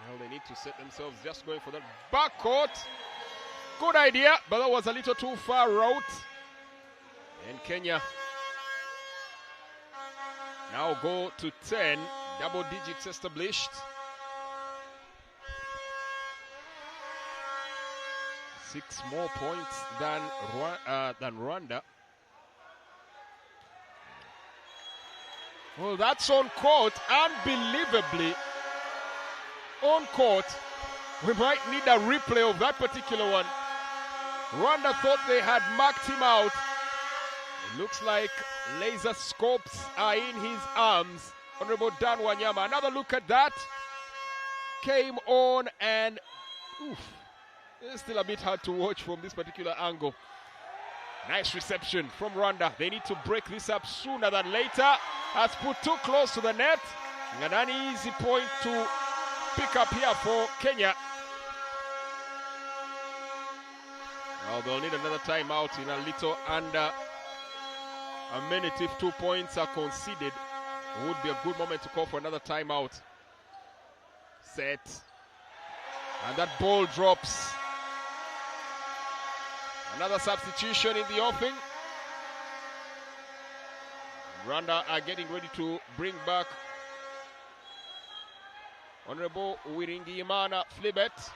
Now they need to set themselves just going for that backcourt. Good idea, but that was a little too far out. And Kenya now go to 10. Double digits established. 6 more points than Rwanda. Well, that's on court, unbelievably. On court. We might need a replay of that particular one. Rwanda thought they had marked him out. It looks like laser scopes are in his arms. Honorable Dan Wanyama. Another look at that. Came on and it's still a bit hard to watch from this particular angle. Nice reception from Rwanda. They need to break this up sooner than later. Has put too close to the net. And an easy point to pick up here for Kenya. Well, they'll need another timeout in a little under a minute. If 2 points are conceded, it would be a good moment to call for another timeout. Set. And that ball drops. Another substitution in the offing. Rwanda are getting ready to bring back Honorable Wiringiyimana Flibet.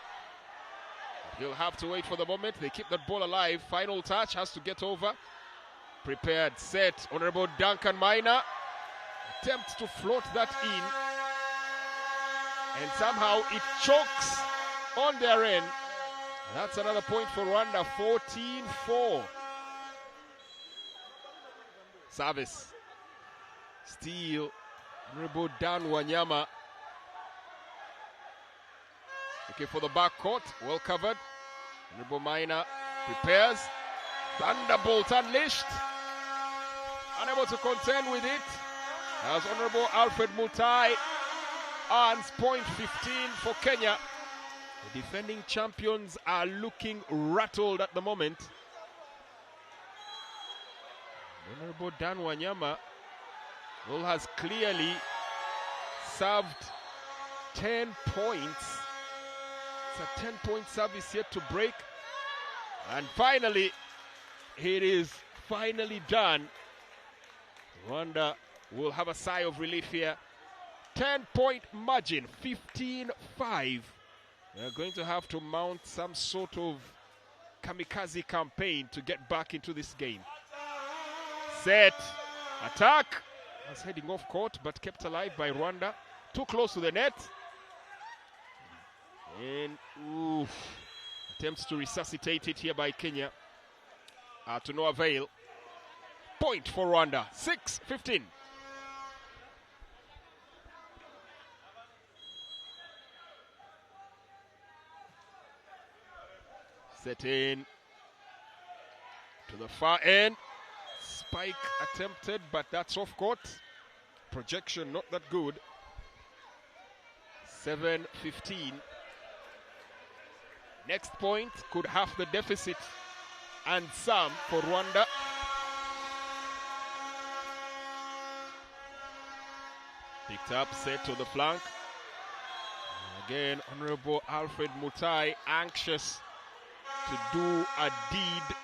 He'll have to wait for the moment. They keep that ball alive. Final touch has to get over. Prepared, set. Honorable Duncan Minor attempts to float that in. And somehow it chokes on their end. That's another point for Rwanda. 14-4. Service. Steal. Honorable Dan Wanyama. Okay, for the back court, well covered. Honorable Minor prepares. Thunderbolt unleashed. Unable to contend with it. As Honorable Alfred Mutai earns point 15 for Kenya. The defending champions are looking rattled at the moment. Honorable Dan Wanyama has clearly served 10 points. It's a 10-point service yet to break. And finally, it is finally done. Rwanda will have a sigh of relief here. 10-point margin, 15-5. They're going to have to mount some sort of kamikaze campaign to get back into this game. Set. Attack. Was heading off court, but kept alive by Rwanda. Too close to the net. And attempts to resuscitate it here by Kenya. To no avail. Point for Rwanda. 6-15. Set in to the far end. Spike attempted, but that's off court. Projection not that good. 7-15. Next point could half the deficit and some for Rwanda. Picked up, set to the flank. And again, Honorable Alfred Mutai anxious to do a deed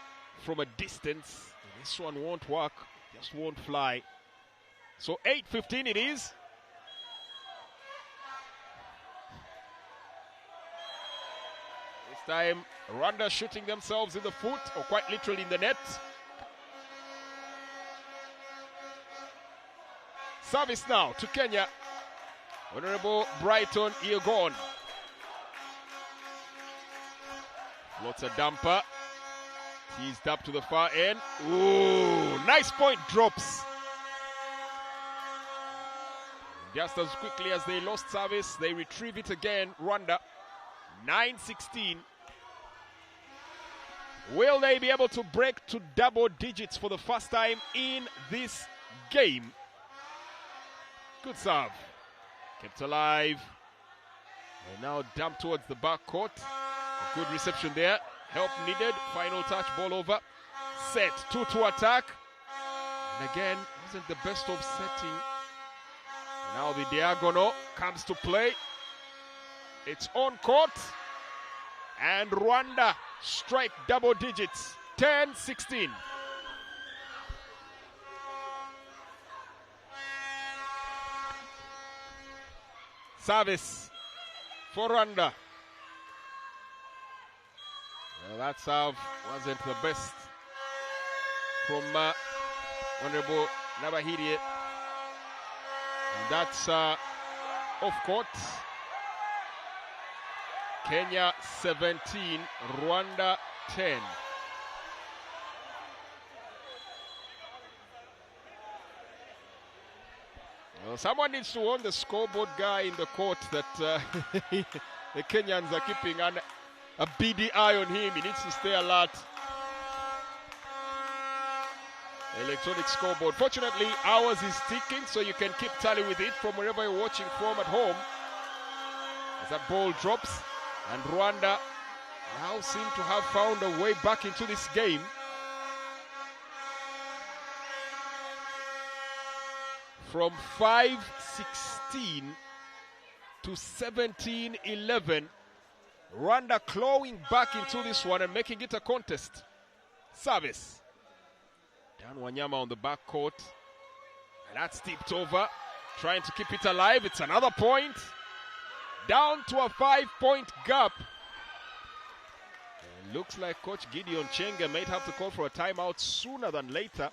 from a distance. This one won't work, just won't fly. So 8-15 it is. This time, Rwanda shooting themselves in the foot, or quite literally in the net. Service now to Kenya. Honorable Brighton Iegon. Lots of damper. Teased up to the far end. Ooh, nice point drops. Just as quickly as they lost service, they retrieve it again. Rwanda, 9-16. Will they be able to break to double digits for the first time in this game? Good serve. Kept alive. And now dumped towards the back court. A good reception there. Help needed. Final touch, ball over. Set. 2-2 attack. And again, wasn't the best of setting. Now the diagonal comes to play. It's on court. And Rwanda strike double digits. 10-16. Service for Rwanda. Well, that serve wasn't the best from Honorable Nabahiri. And that's off court. Kenya 17, Rwanda 10. Well, someone needs to warn the scoreboard guy in the court that the Kenyans are keeping a beady eye on him. He needs to stay alert. Electronic scoreboard. Fortunately, ours is ticking, so you can keep tally with it from wherever you're watching from at home. As that ball drops, and Rwanda now seem to have found a way back into this game. From 5-16 to 17-11, Rwanda clawing back into this one and making it a contest. Service. Dan Wanyama on the back court. And that's tipped over. Trying to keep it alive. It's another point. Down to a 5-point gap. And looks like Coach Gideon Chenge might have to call for a timeout sooner than later.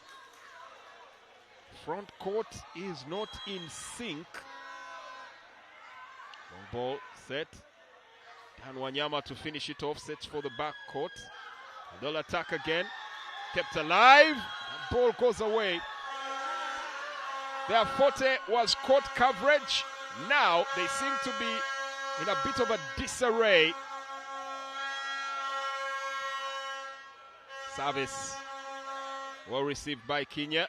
Front court is not in sync. Long ball set. Dan Wanyama to finish it off. Sets for the back court. And they'll attack again. Kept alive. That ball goes away. Their forte was court coverage. Now they seem to be in a bit of a disarray. Service. Well received by Kenya.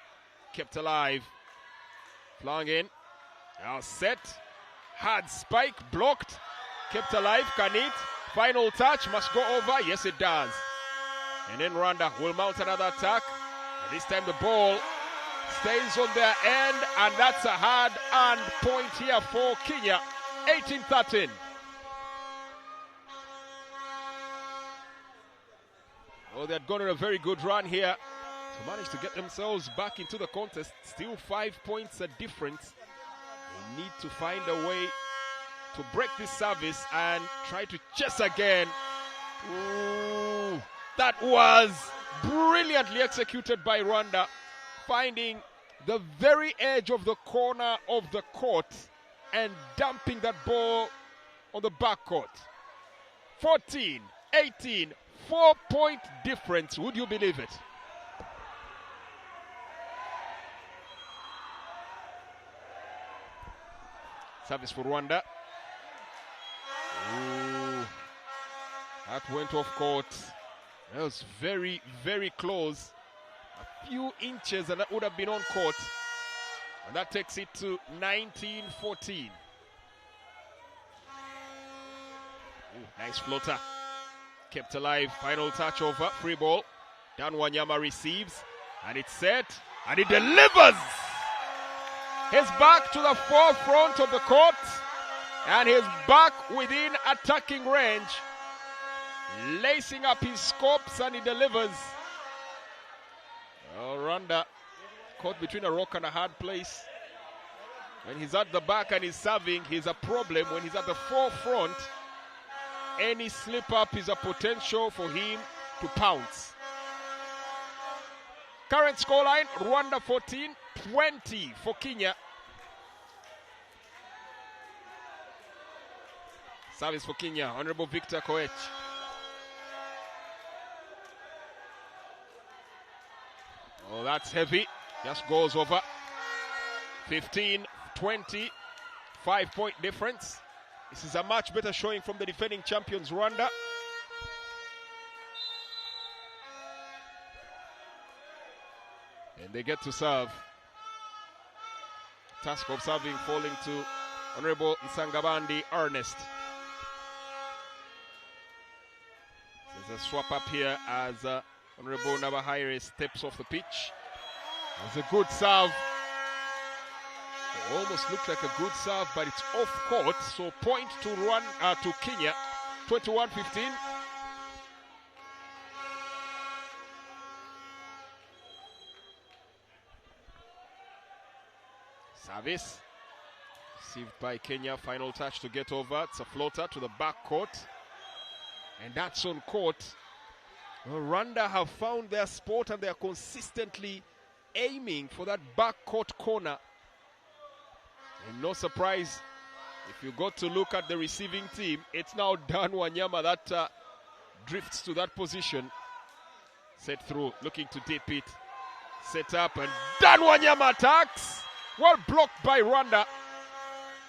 Kept alive. Flung in. Now set. Hard spike. Blocked. Kept alive. Can it? Final touch. Must go over. Yes, it does. And then Rwanda will mount another attack. And this time the ball stays on their end. And that's a hard-earned point here for Kenya. 18-13. Oh, they had gone on a very good run here to manage to get themselves back into the contest. Still 5 points a difference. They need to find a way to break this service and try to chase again. Ooh, that was brilliantly executed by Rwanda, finding the very edge of the corner of the court and dumping that ball on the backcourt. 14-18, 4-point difference. Would you believe it? Service for Rwanda. Ooh, that went off court. That was very, very close. A few inches and that would have been on court. And that takes it to 19-14. Nice floater. Kept alive. Final touch over. Free ball. Dan Wanyama receives. And it's set. And he delivers. He's back to the forefront of the court. And he's back within attacking range. Lacing up his scopes and he delivers. Oh, Rwanda caught between a rock and a hard place. When he's at the back and he's serving, he's a problem. When he's at the forefront, any slip up is a potential for him to pounce. Current scoreline, Rwanda 14, 20 for Kenya. Service for Kenya, Honorable Victor Koech. Oh, that's heavy. Just goes over. 15-20, 5-point difference. This is a much better showing from the defending champions, Rwanda. And they get to serve. Task of serving falling to Honorable Nsangabandi Ernest. There's a swap up here as Honorable Nabahaire steps off the pitch. It's a good serve. It almost looked like a good serve, but it's off court. So point to Kenya, 21-15. Service received by Kenya. Final touch to get over. It's a floater to the back court, and that's on court. Rwanda have found their spot and they are consistently aiming for that backcourt corner. And no surprise, if you got to look at the receiving team, it's now Dan Wanyama that drifts to that position. Set through, looking to dip it. Set up, and Dan Wanyama attacks. Well blocked by Rwanda.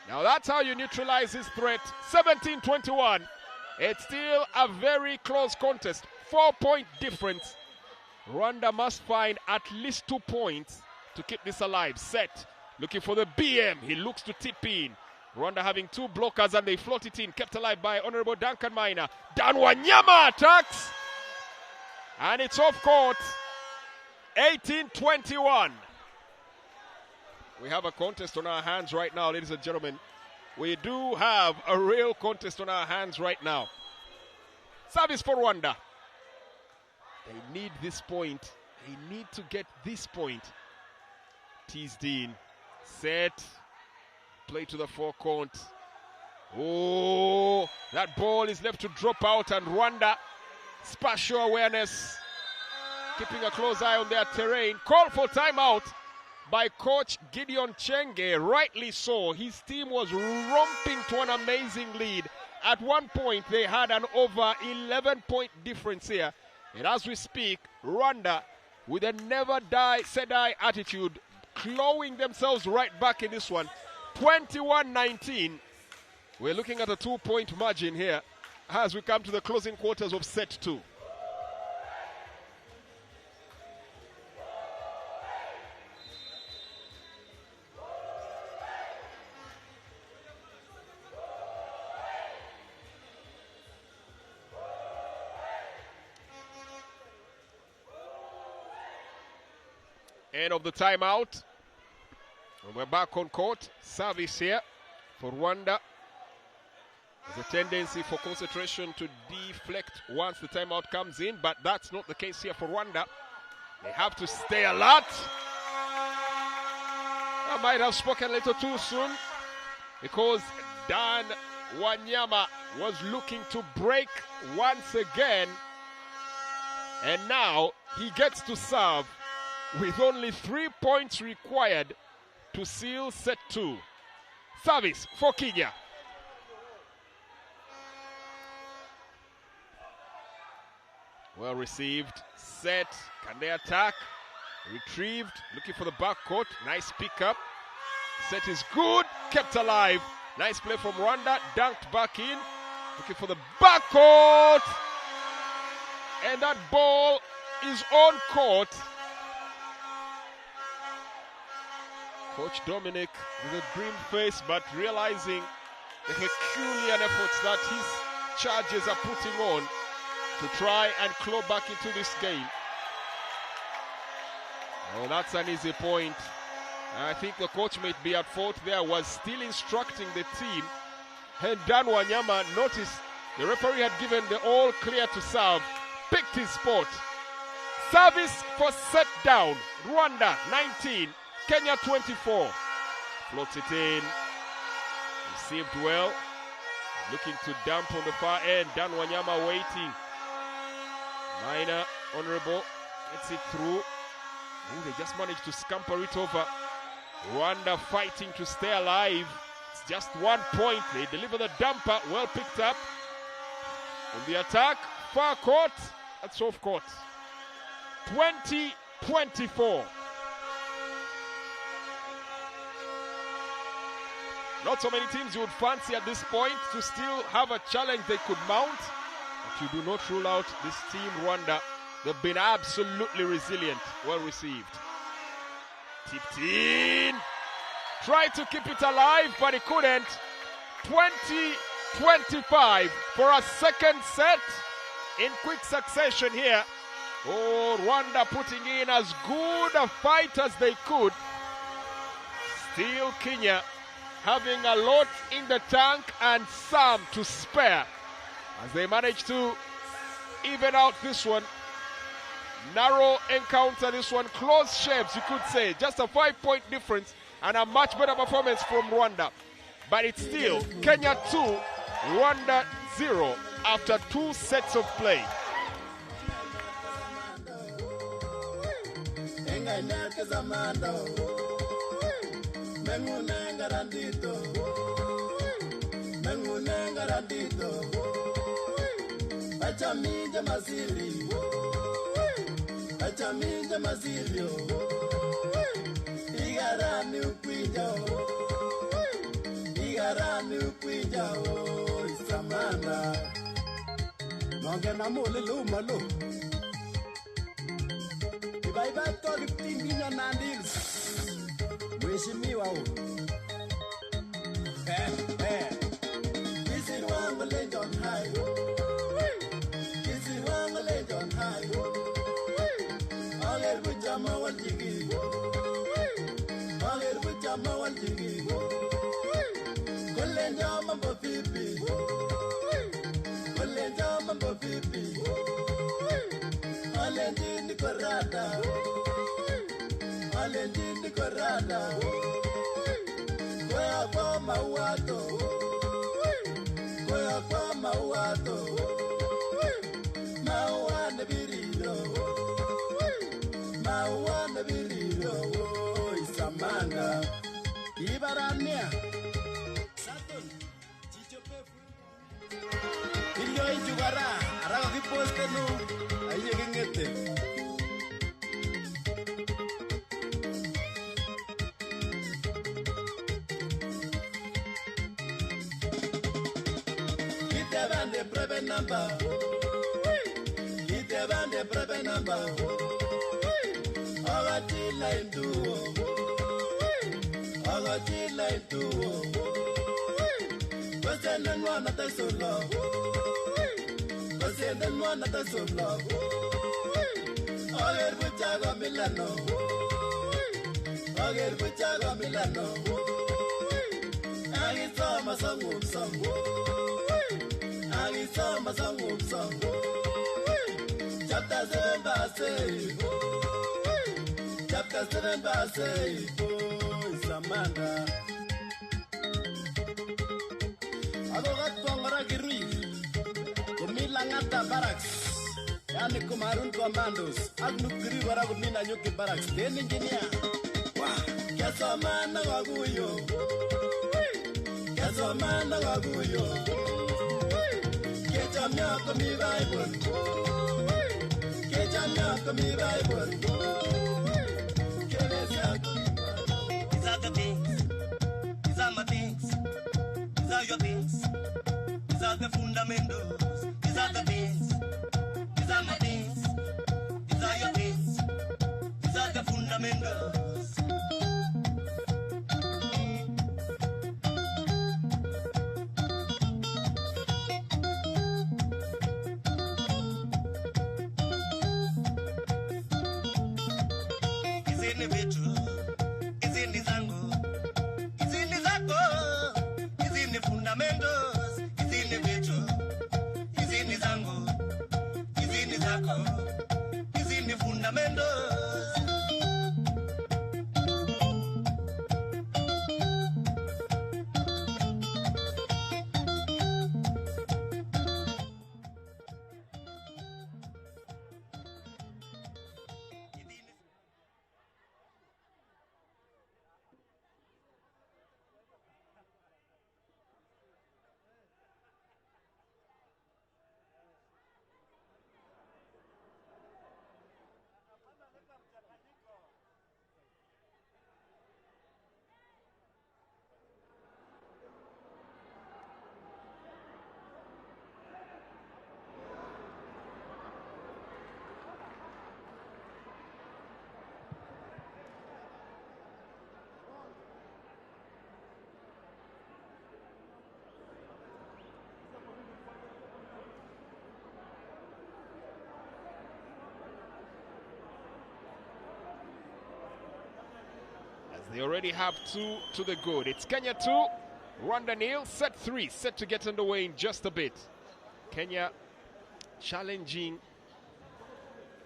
Now that's how you neutralize this threat. 17-21. It's still a very close contest. 4-point difference. Rwanda must find at least 2 points to keep this alive. Set, looking for the BM. He looks to tip in. Rwanda having 2 blockers and they float it in. Kept alive by Honorable Duncan Maina. Dan Wanyama attacks. And it's off court. 18-21. We have a contest on our hands right now, ladies and gentlemen. We do have a real contest on our hands right now. Service for Rwanda. They need this point. They need to get this point. Teased in. Set. Play to the forecourt. Oh, that ball is left to drop out, and Rwanda, spatial awareness, keeping a close eye on their terrain. Call for timeout by Coach Gideon Chenge. Rightly so. His team was romping to an amazing lead. At one point, they had an over 11-point difference here. And as we speak, Rwanda, with a never say die attitude, clawing themselves right back in this one. 21-19. We're looking at a 2-point margin here as we come to the closing quarters of set 2. End of the timeout. And we're back on court. Service here for Rwanda. There's a tendency for concentration to deflect once the timeout comes in, but that's not the case here for Rwanda. They have to stay alert. I might have spoken a little too soon because Dan Wanyama was looking to break once again, and now he gets to serve with only 3 points required to seal set 2. Service for Kenya. Well received. Set. Can they attack? Retrieved. Looking for the backcourt. Nice pickup. Set is good. Kept alive. Nice play from Rwanda. Dunked back in. Looking for the backcourt. And that ball is on court. Coach Dominic with a grim face, but realizing the Herculean efforts that his charges are putting on to try and claw back into this game. Oh, that's an easy point. I think the coach might be at fault there, was still instructing the team. And Dan Wanyama noticed the referee had given the all clear to serve, picked his spot. Service for set down. Rwanda 19. Kenya 24. Floats it in. Received well. Looking to dump on the far end. Dan Wanyama waiting. Minor, Honorable, gets it through. Oh, they just managed to scamper it over. Rwanda fighting to stay alive. It's just 1 point. They deliver the dumper. Well picked up. On the attack, far court. That's off court. 20-24. Not so many teams you would fancy at this point to still have a challenge they could mount. But you do not rule out this team, Rwanda. They've been absolutely resilient. Well received. Tipped in. Tried to keep it alive, but he couldn't. 20-25 for a second set in quick succession here. Oh, Rwanda putting in as good a fight as they could. Still Kenya having a lot in the tank and some to spare as they manage to even out this one. Narrow encounter this one, close shaves you could say, just a 5-point difference and a much better performance from Rwanda. But it's still Kenya 2, Rwanda 0 after 2 sets of play. Mengunengarandito, Mengunengarandito, Achaminja Masili, Achaminja Masilio, Igarani Ukwija, Igarani Ukwija, Samana, Mangana Mulu Malu. If I back to the thing in your nandils, wishing me wow. This is one village on high. This is one village on high. All it with Jama one jiggy. All it with Jama one jiggy. Golden Jama Bopipi. Golden Jama Bopipi. All in the Corrada. All in the Corrada. Goya kwa mauato, goya kwa mauato, mauana birilo, mauana birilo, Isamanda, Ibarania, Saturn, Chichopefu, Ilio Jugara, Arago Postano, Ayegete. Prebe number, get the prebe number. All the line to, all the line to. What's the one that I so love? What's the one that I so love? All it with Jago Milano, all it with Jago Milano. I saw my song. Samba song. Chapter 7 verse. Chapter 7 verse. Oh, Samanda. Agogat Pongara Girui. Kumilangata Barracks. Yani Kumarun Commandos. Agnukri Varagumina Yuki Barracks. Then engineer. Kasomana Waguyo. Kasomana Waguyo. Kechamnya mi Bible. Kechamnya mi Bible. These are the things. These are my things. These are your things. These are the fundamentals. These are the things. These are my things. These are your things. These are the fundamentals. They already have 2 to the good. It's Kenya 2, Rwanda 0, set 3, set to get underway in just a bit. Kenya challenging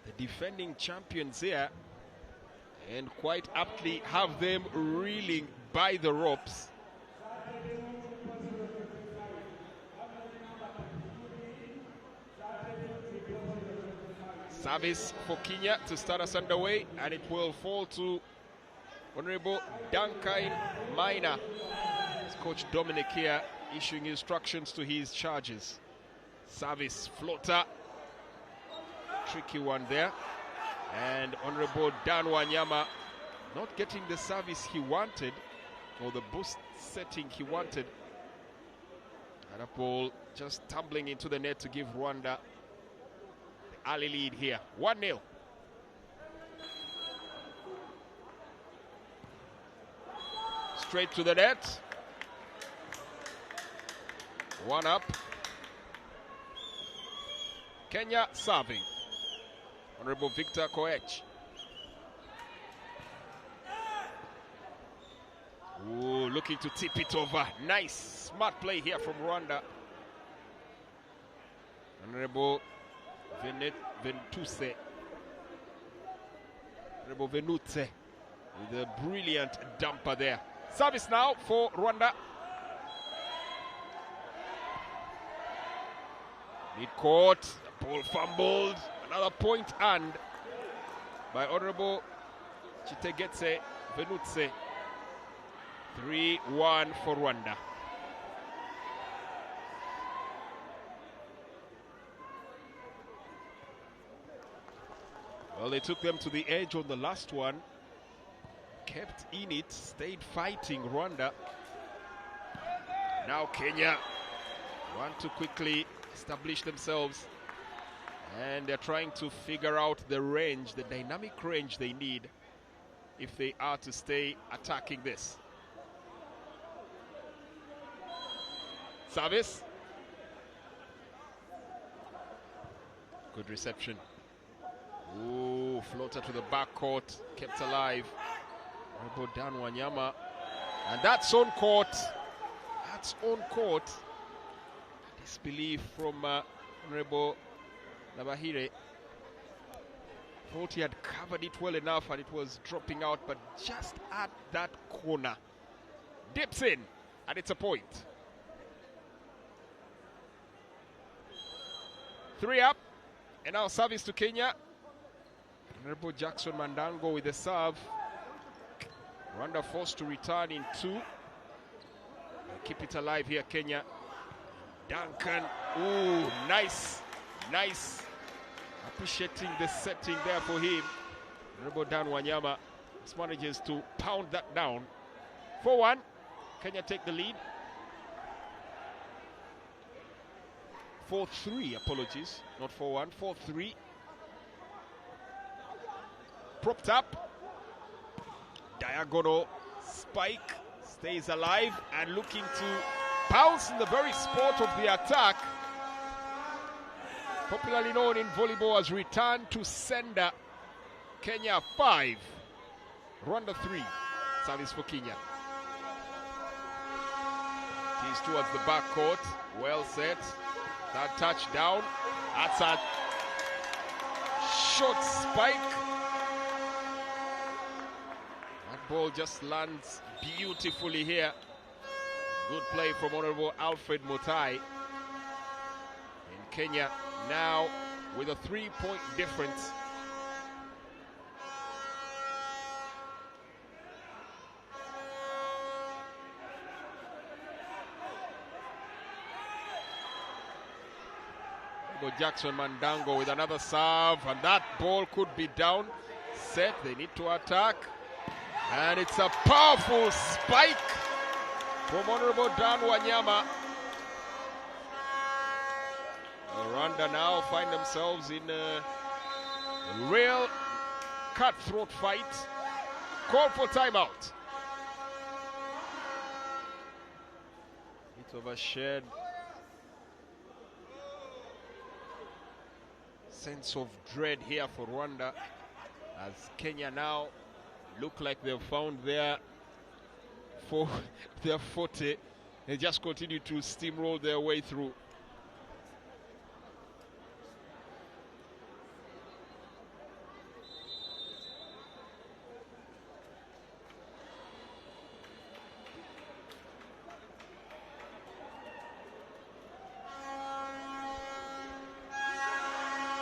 the defending champions here and quite aptly have them reeling by the ropes. Service for Kenya to start us underway, and it will fall to Honorable Duncan Minor. It's Coach Dominic here issuing instructions to his charges. Service floater. Tricky one there. And Honorable Dan Wanyama not getting the service he wanted, or the boost setting he wanted. And a ball just tumbling into the net to give Rwanda the early lead here. 1-0. Straight to the net. One up. Kenya serving. Honorable Victor Koech. Ooh, looking to tip it over. Nice, smart play here from Rwanda. Honorable Venutse. Honorable Venutse with a brilliant dumper there. Service now for Rwanda. Mid court, ball fumbled. Another point and by Honorable Chitegetse Venutse. 3-1 for Rwanda. Well, they took them to the edge on the last one. Kept in it, stayed fighting Rwanda. Now Kenya want to quickly establish themselves. And they're trying to figure out the range, the dynamic range they need if they are to stay attacking this. Service. Good reception. Ooh, floater to the backcourt, kept alive. Honorable Dan Wanyama. And that's on court. That's on court. Disbelief from Honorable Nabahire. Thought he had covered it well enough and it was dropping out, but just at that corner. Dips in, and it's a point. 3 up, and now service to Kenya. Honorable Jackson Mandango with the serve. Rwanda forced to return in 2. Keep it alive here, Kenya. Duncan, ooh, nice, nice. Appreciating the setting there for him. Honorable Dan Wanyama just manages to pound that down. 4-1, Kenya take the lead. 4-3, apologies, not 4-1, 4-3. Propped up. Diagonal spike, stays alive and looking to pounce in the very spot of the attack. Popularly known in volleyball as return to sender. Kenya 5, Rwanda 3. Service for Kenya. He's towards the backcourt, well set. That touchdown, that's a short spike. That ball just lands beautifully here. Good play from Honorable Alfred Mutai. And Kenya now with a 3-point difference. Jackson Mandango with another serve, and that ball could be down. Set, they need to attack. And it's a powerful spike from Honorable Dan Wanyama. Rwanda now find themselves in a real cutthroat fight. Call for timeout. Bit of a shared sense of dread here for Rwanda, as Kenya now look like they've found their forte. They just continue to steamroll their way through.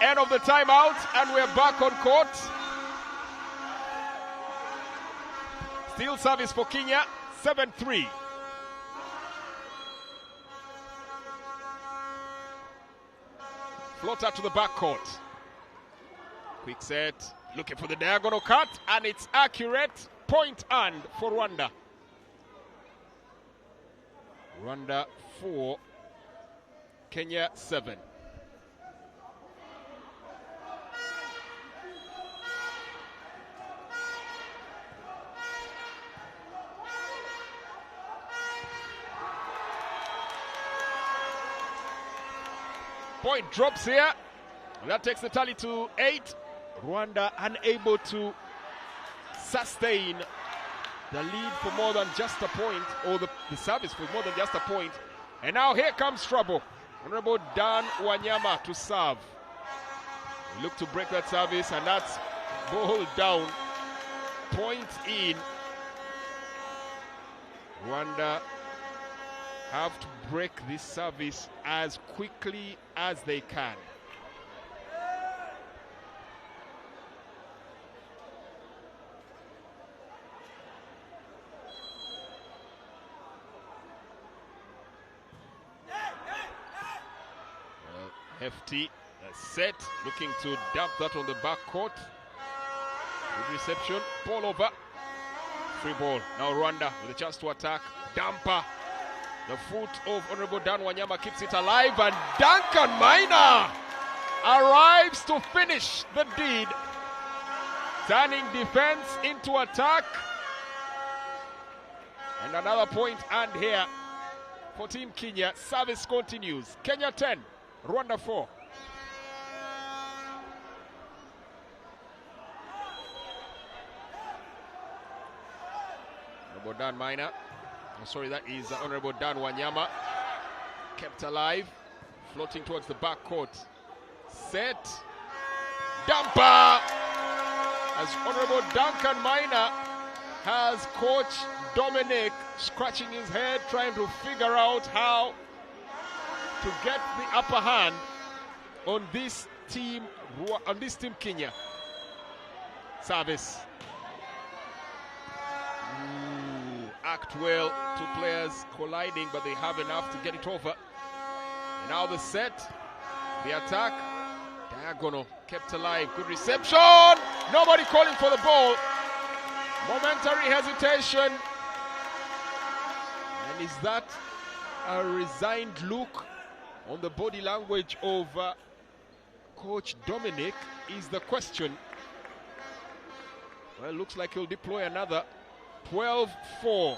End of the timeout, and we're back on court. Still service for Kenya, 7-3. Floater to the backcourt. Quick set, looking for the diagonal cut, and it's accurate. Point and for Rwanda. Rwanda 4, Kenya 7. Point drops here. That takes the tally to 8. Rwanda unable to sustain the lead for more than just a point, or the service for more than just a point. And now here comes trouble. Honorable Dan Wanyama to serve. We look to break that service, and that's ball down. Point in. Rwanda have to break this service as quickly as they can. Hefty set, looking to dump that on the back court. Good reception, ball over. Free ball. Now Rwanda with a chance to attack. Damper. The foot of Honorable Dan Wanyama keeps it alive, and Duncan Maina arrives to finish the deed, turning defense into attack. And another point and here for Team Kenya. Service continues. Kenya 10, Rwanda 4. Honorable Dan Maina. Oh, sorry, that is Honorable Dan Wanyama. Kept alive. Floating towards the back court. Set. Damper! As Honorable Duncan Maina has Coach Dominic scratching his head, trying to figure out how to get the upper hand on this team Kenya. Service. Act well, two players colliding, but they have enough to get it over. And now the set, the attack, diagonal, kept alive, good reception, nobody calling for the ball. Momentary hesitation. And is that a resigned look on the body language of Coach Dominic is the question. Well, it looks like he'll deploy another. 12-4.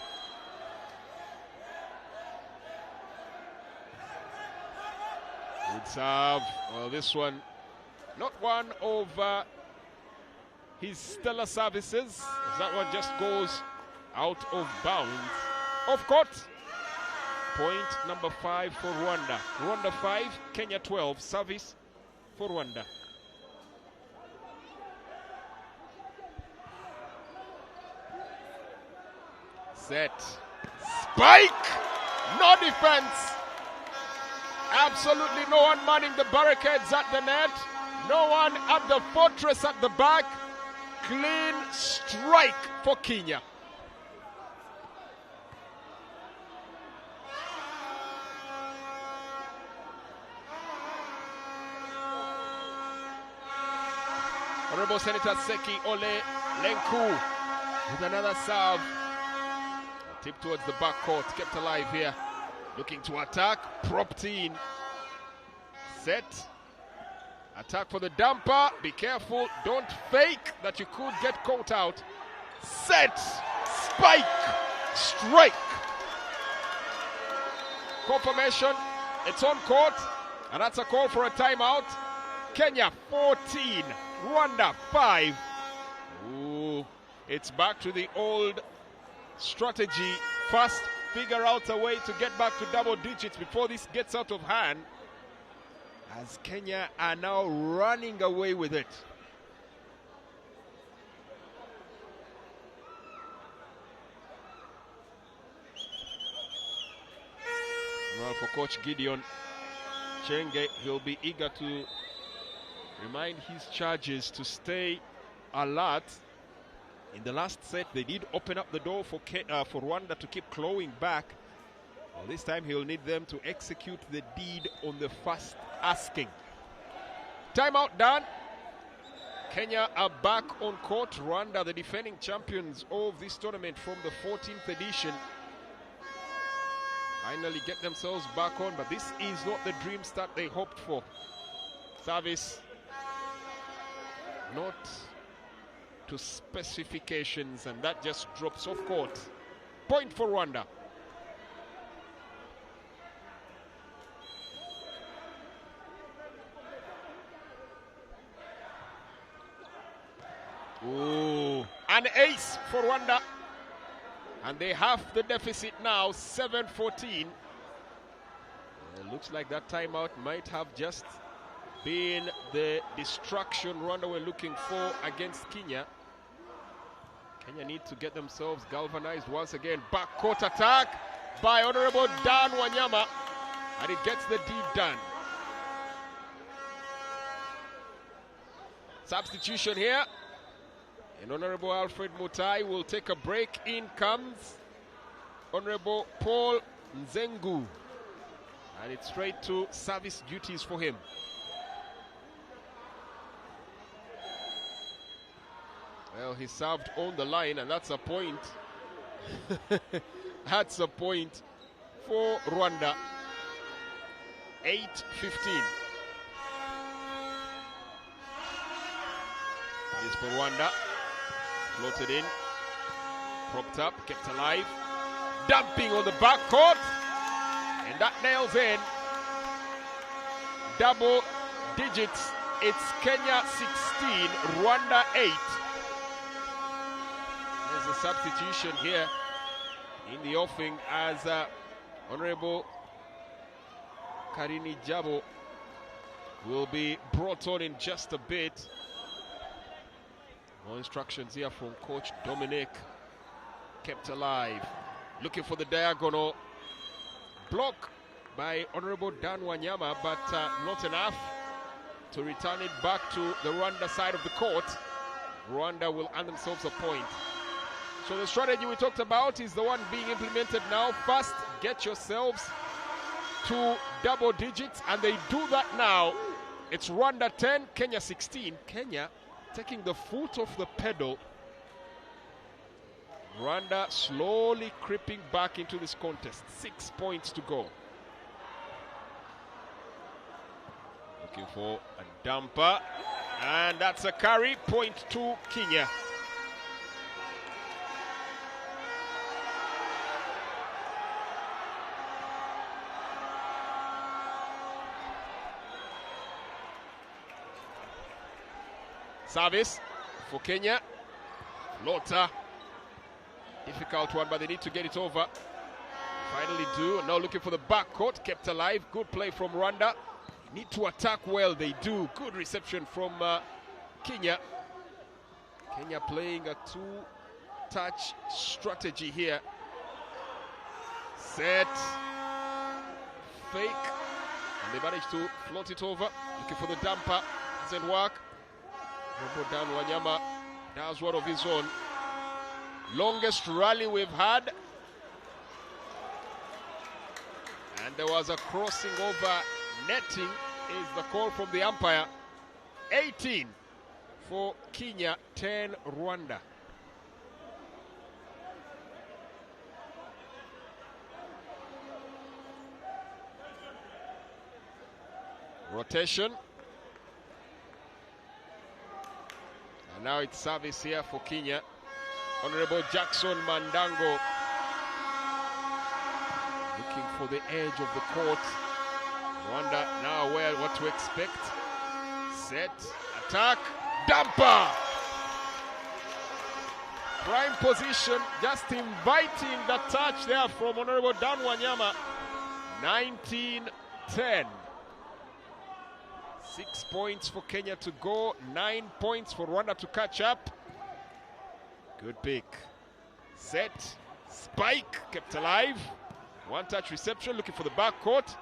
Good serve. Well, this one, not one of his stellar services. That one just goes out of bounds. Off court. Point number 5 for Rwanda. Rwanda 5, Kenya 12. Service for Rwanda. Set. Spike! No defense. Absolutely no one manning the barricades at the net. No one at the fortress at the back. Clean strike for Kenya. Honorable Senator Seki Ole Lenku with another serve. Tip towards the back court, kept alive here. Looking to attack, propped in. Set. Attack for the damper. Be careful, don't fake that you could get caught out. Set. Spike. Strike. Confirmation. It's on court. And that's a call for a timeout. Kenya 14. Rwanda 5. Ooh. It's back to the old strategy. First, figure out a way to get back to double digits before this gets out of hand, as Kenya are now running away with it. Well, for Coach Gideon Chenge, he'll be eager to remind his charges to stay alert In the last set, they did open up the door for Rwanda to keep clawing back. Well, this time he'll need them to execute the deed on the first asking. Timeout done. Kenya are back on court. Rwanda, the defending champions of this tournament from the 14th edition, finally get themselves back on, but this is not the dream start they hoped for. Service not to specifications, and that just drops off court. Point for Rwanda. Ooh, an ace for Rwanda, and they have the deficit now, 7-14. Looks like that timeout might have just been the distraction Rwanda were looking for against Kenya. Kenya need to get themselves galvanized once again. Backcourt attack by Honorable Dan Wanyama, and it gets the deed done. Substitution here. And Honorable Alfred Mutai will take a break. In comes Honorable Paul Nzengu, and it's straight to service duties for him. Well, he served on the line, and that's a point. That's a point for Rwanda. 8-15. This for Rwanda. Floated in. Propped up, kept alive. Dumping on the backcourt. And that nails in. Double digits. It's Kenya 16, Rwanda 8. There's a substitution here in the offing as Honorable Karini Jabo will be brought on in just a bit. More instructions here from Coach Dominic. Kept alive. Looking for the diagonal. Block by Honorable Dan Wanyama, but not enough to return it back to the Rwanda side of the court. Rwanda will earn themselves a point. So the strategy we talked about is the one being implemented now. First, get yourselves to double digits, and they do that now. It's Rwanda 10, Kenya 16. Kenya taking the foot off the pedal. Rwanda slowly creeping back into this contest. 6 points to go. Looking for a dumper, and that's a carry. Point to Kenya. Service for Kenya. Lota. Difficult one, but they need to get it over. Finally do. Now looking for the backcourt. Kept alive. Good play from Rwanda. Need to attack well. They do. Good reception from Kenya. Kenya playing a two-touch strategy here. Set. Fake. And they managed to float it over. Looking for the dumper. Doesn't work. Dan Wanyama does one of his own. Longest rally we've had. And there was a crossing over netting is the call from the umpire. 18 for Kenya, 10 Rwanda. Rotation. And now it's service here for Kenya. Honorable Jackson Mandango looking for the edge of the court. Rwanda now aware what to expect. Set, attack, dumper. Prime position, just inviting the touch there from Honorable Dan Wanyama. 19-10. 6 points for Kenya to go, 9 points for Rwanda to catch up. Good pick. Set, spike, kept alive. One-touch reception, looking for the backcourt.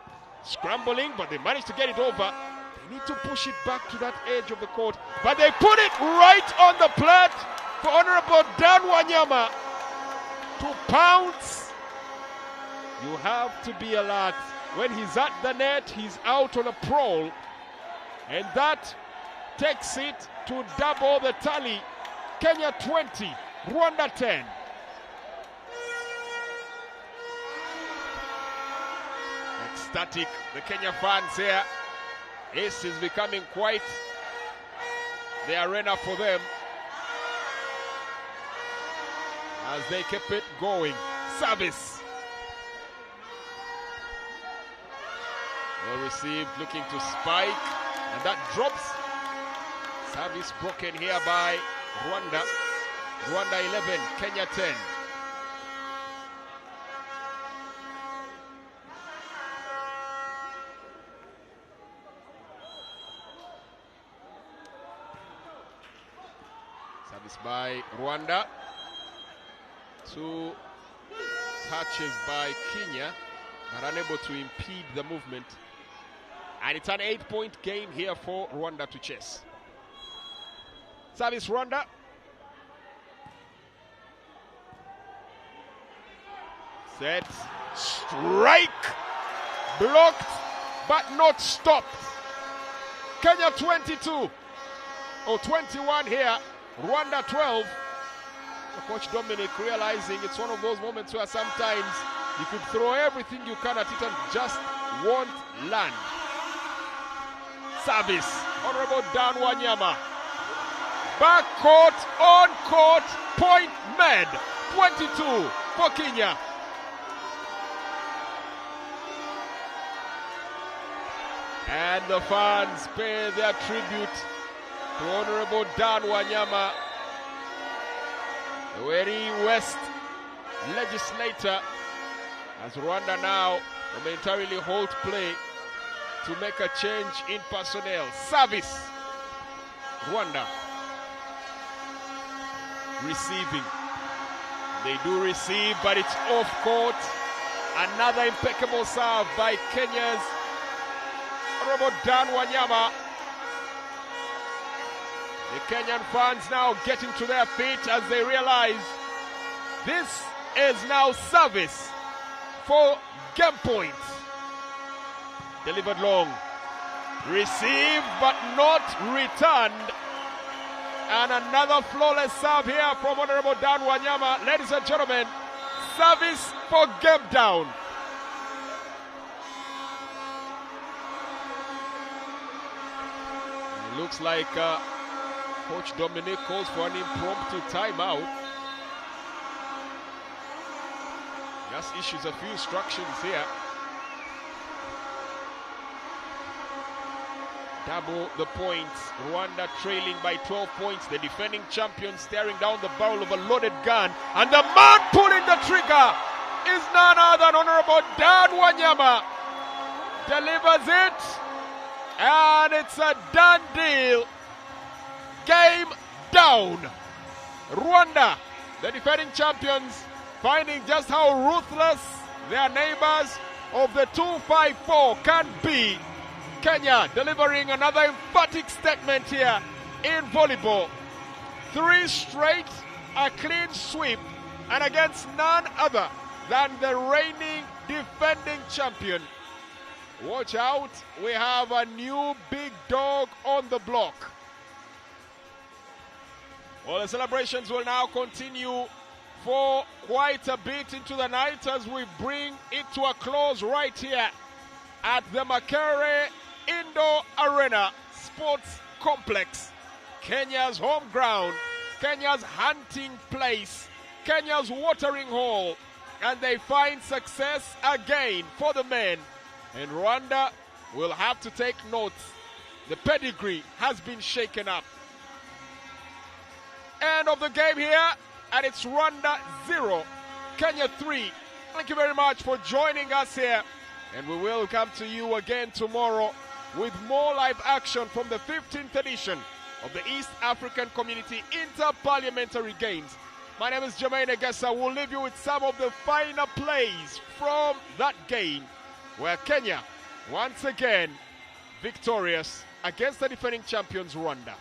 Scrambling, but they managed to get it over. They need to push it back to that edge of the court, but they put it right on the plate for Honorable Dan Wanyama to pounce. You have to be alert. When he's at the net, he's out on a prowl. And that takes it to double the tally. Kenya 20, Rwanda 10. Ecstatic, the Kenya fans here. This is becoming quite the arena for them as they keep it going. Service. Well received, looking to spike, and that drops. Service broken here by Rwanda. Rwanda 11, Kenya 10. Service by Rwanda. Two touches by Kenya, but unable to impede the movement. And it's an 8-point game here for Rwanda to chase. Service Rwanda. Set. Strike. Blocked, but not stopped. Kenya 22. Or 21 here. Rwanda 12. Coach Dominic realizing it's one of those moments where sometimes you could throw everything you can at it and just won't land. Service. Honorable Dan Wanyama. Back court, on court, point made. 22 for Kenya. And the fans pay their tribute to Honorable Dan Wanyama, the very West legislator, as Rwanda now momentarily halt play to make a change in personnel. Service. Rwanda receiving. They do receive, but it's off court. Another impeccable serve by Kenya's Honorable Dan Wanyama. The Kenyan fans now getting to their feet as they realize this is now service for game point. Delivered long. Received but not returned. And another flawless serve here from Honorable Dan Wanyama. Ladies and gentlemen, service for game down. It looks like Coach Dominic calls for an impromptu timeout. Just issues a few instructions here. Double the points. Rwanda trailing by 12 points. The defending champion staring down the barrel of a loaded gun. And the man pulling the trigger is none other than Honorable Dan Wanyama. Delivers it. And it's a done deal. Game down. Rwanda, the defending champions, finding just how ruthless their neighbors of the 254 can be. Kenya delivering another emphatic statement here in volleyball. 3 straight, a clean sweep, and against none other than the reigning defending champion. Watch out, we have a new big dog on the block. Well, the celebrations will now continue for quite a bit into the night as we bring it to a close right here at the MAKERERE Indoor Arena Sports Complex. Kenya's home ground, Kenya's hunting place, Kenya's watering hole. And they find success again for the men. And Rwanda will have to take notes. The pedigree has been shaken up. End of the game here, and it's Rwanda 0, Kenya 3. Thank you very much for joining us here, and we will come to you again tomorrow with more live action from the 15th edition of the East African Community Interparliamentary Games. My name is Jermaine Egesa. We'll leave you with some of the final plays from that game, where Kenya, once again, victorious against the defending champions, Rwanda.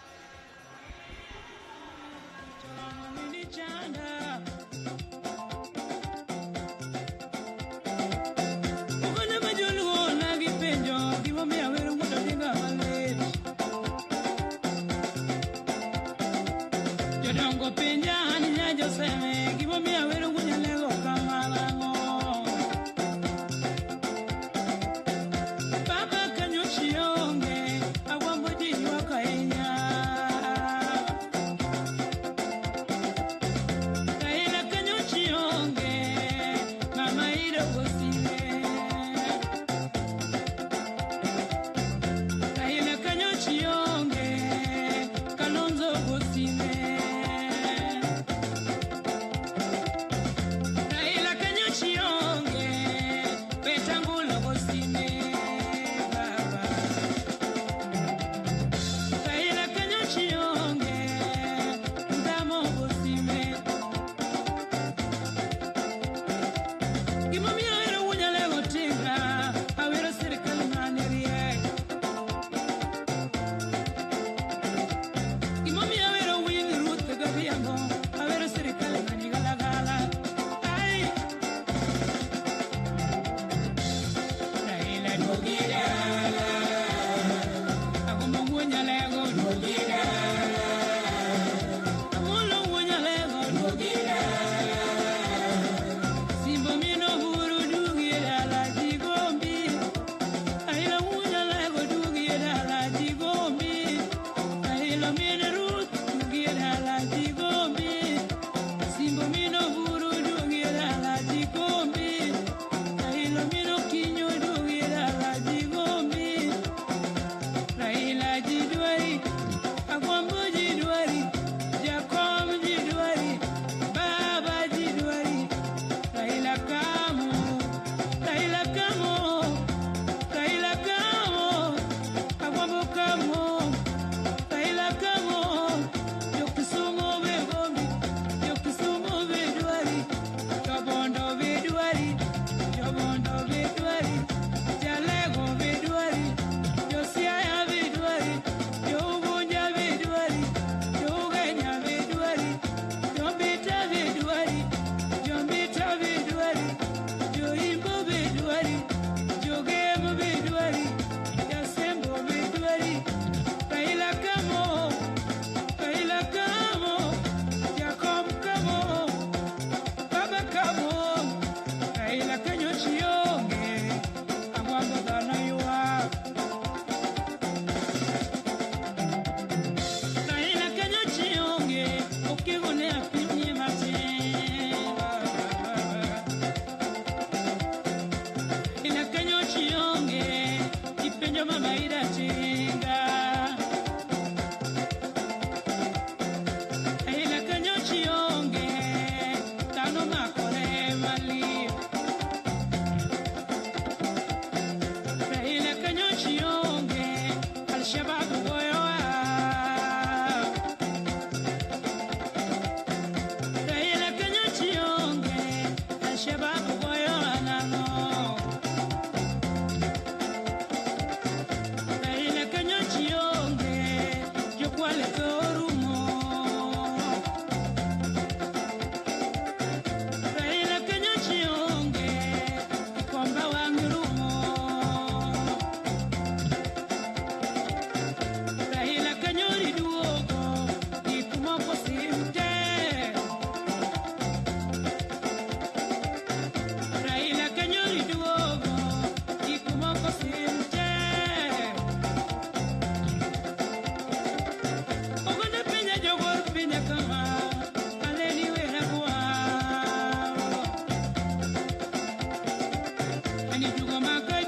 Makere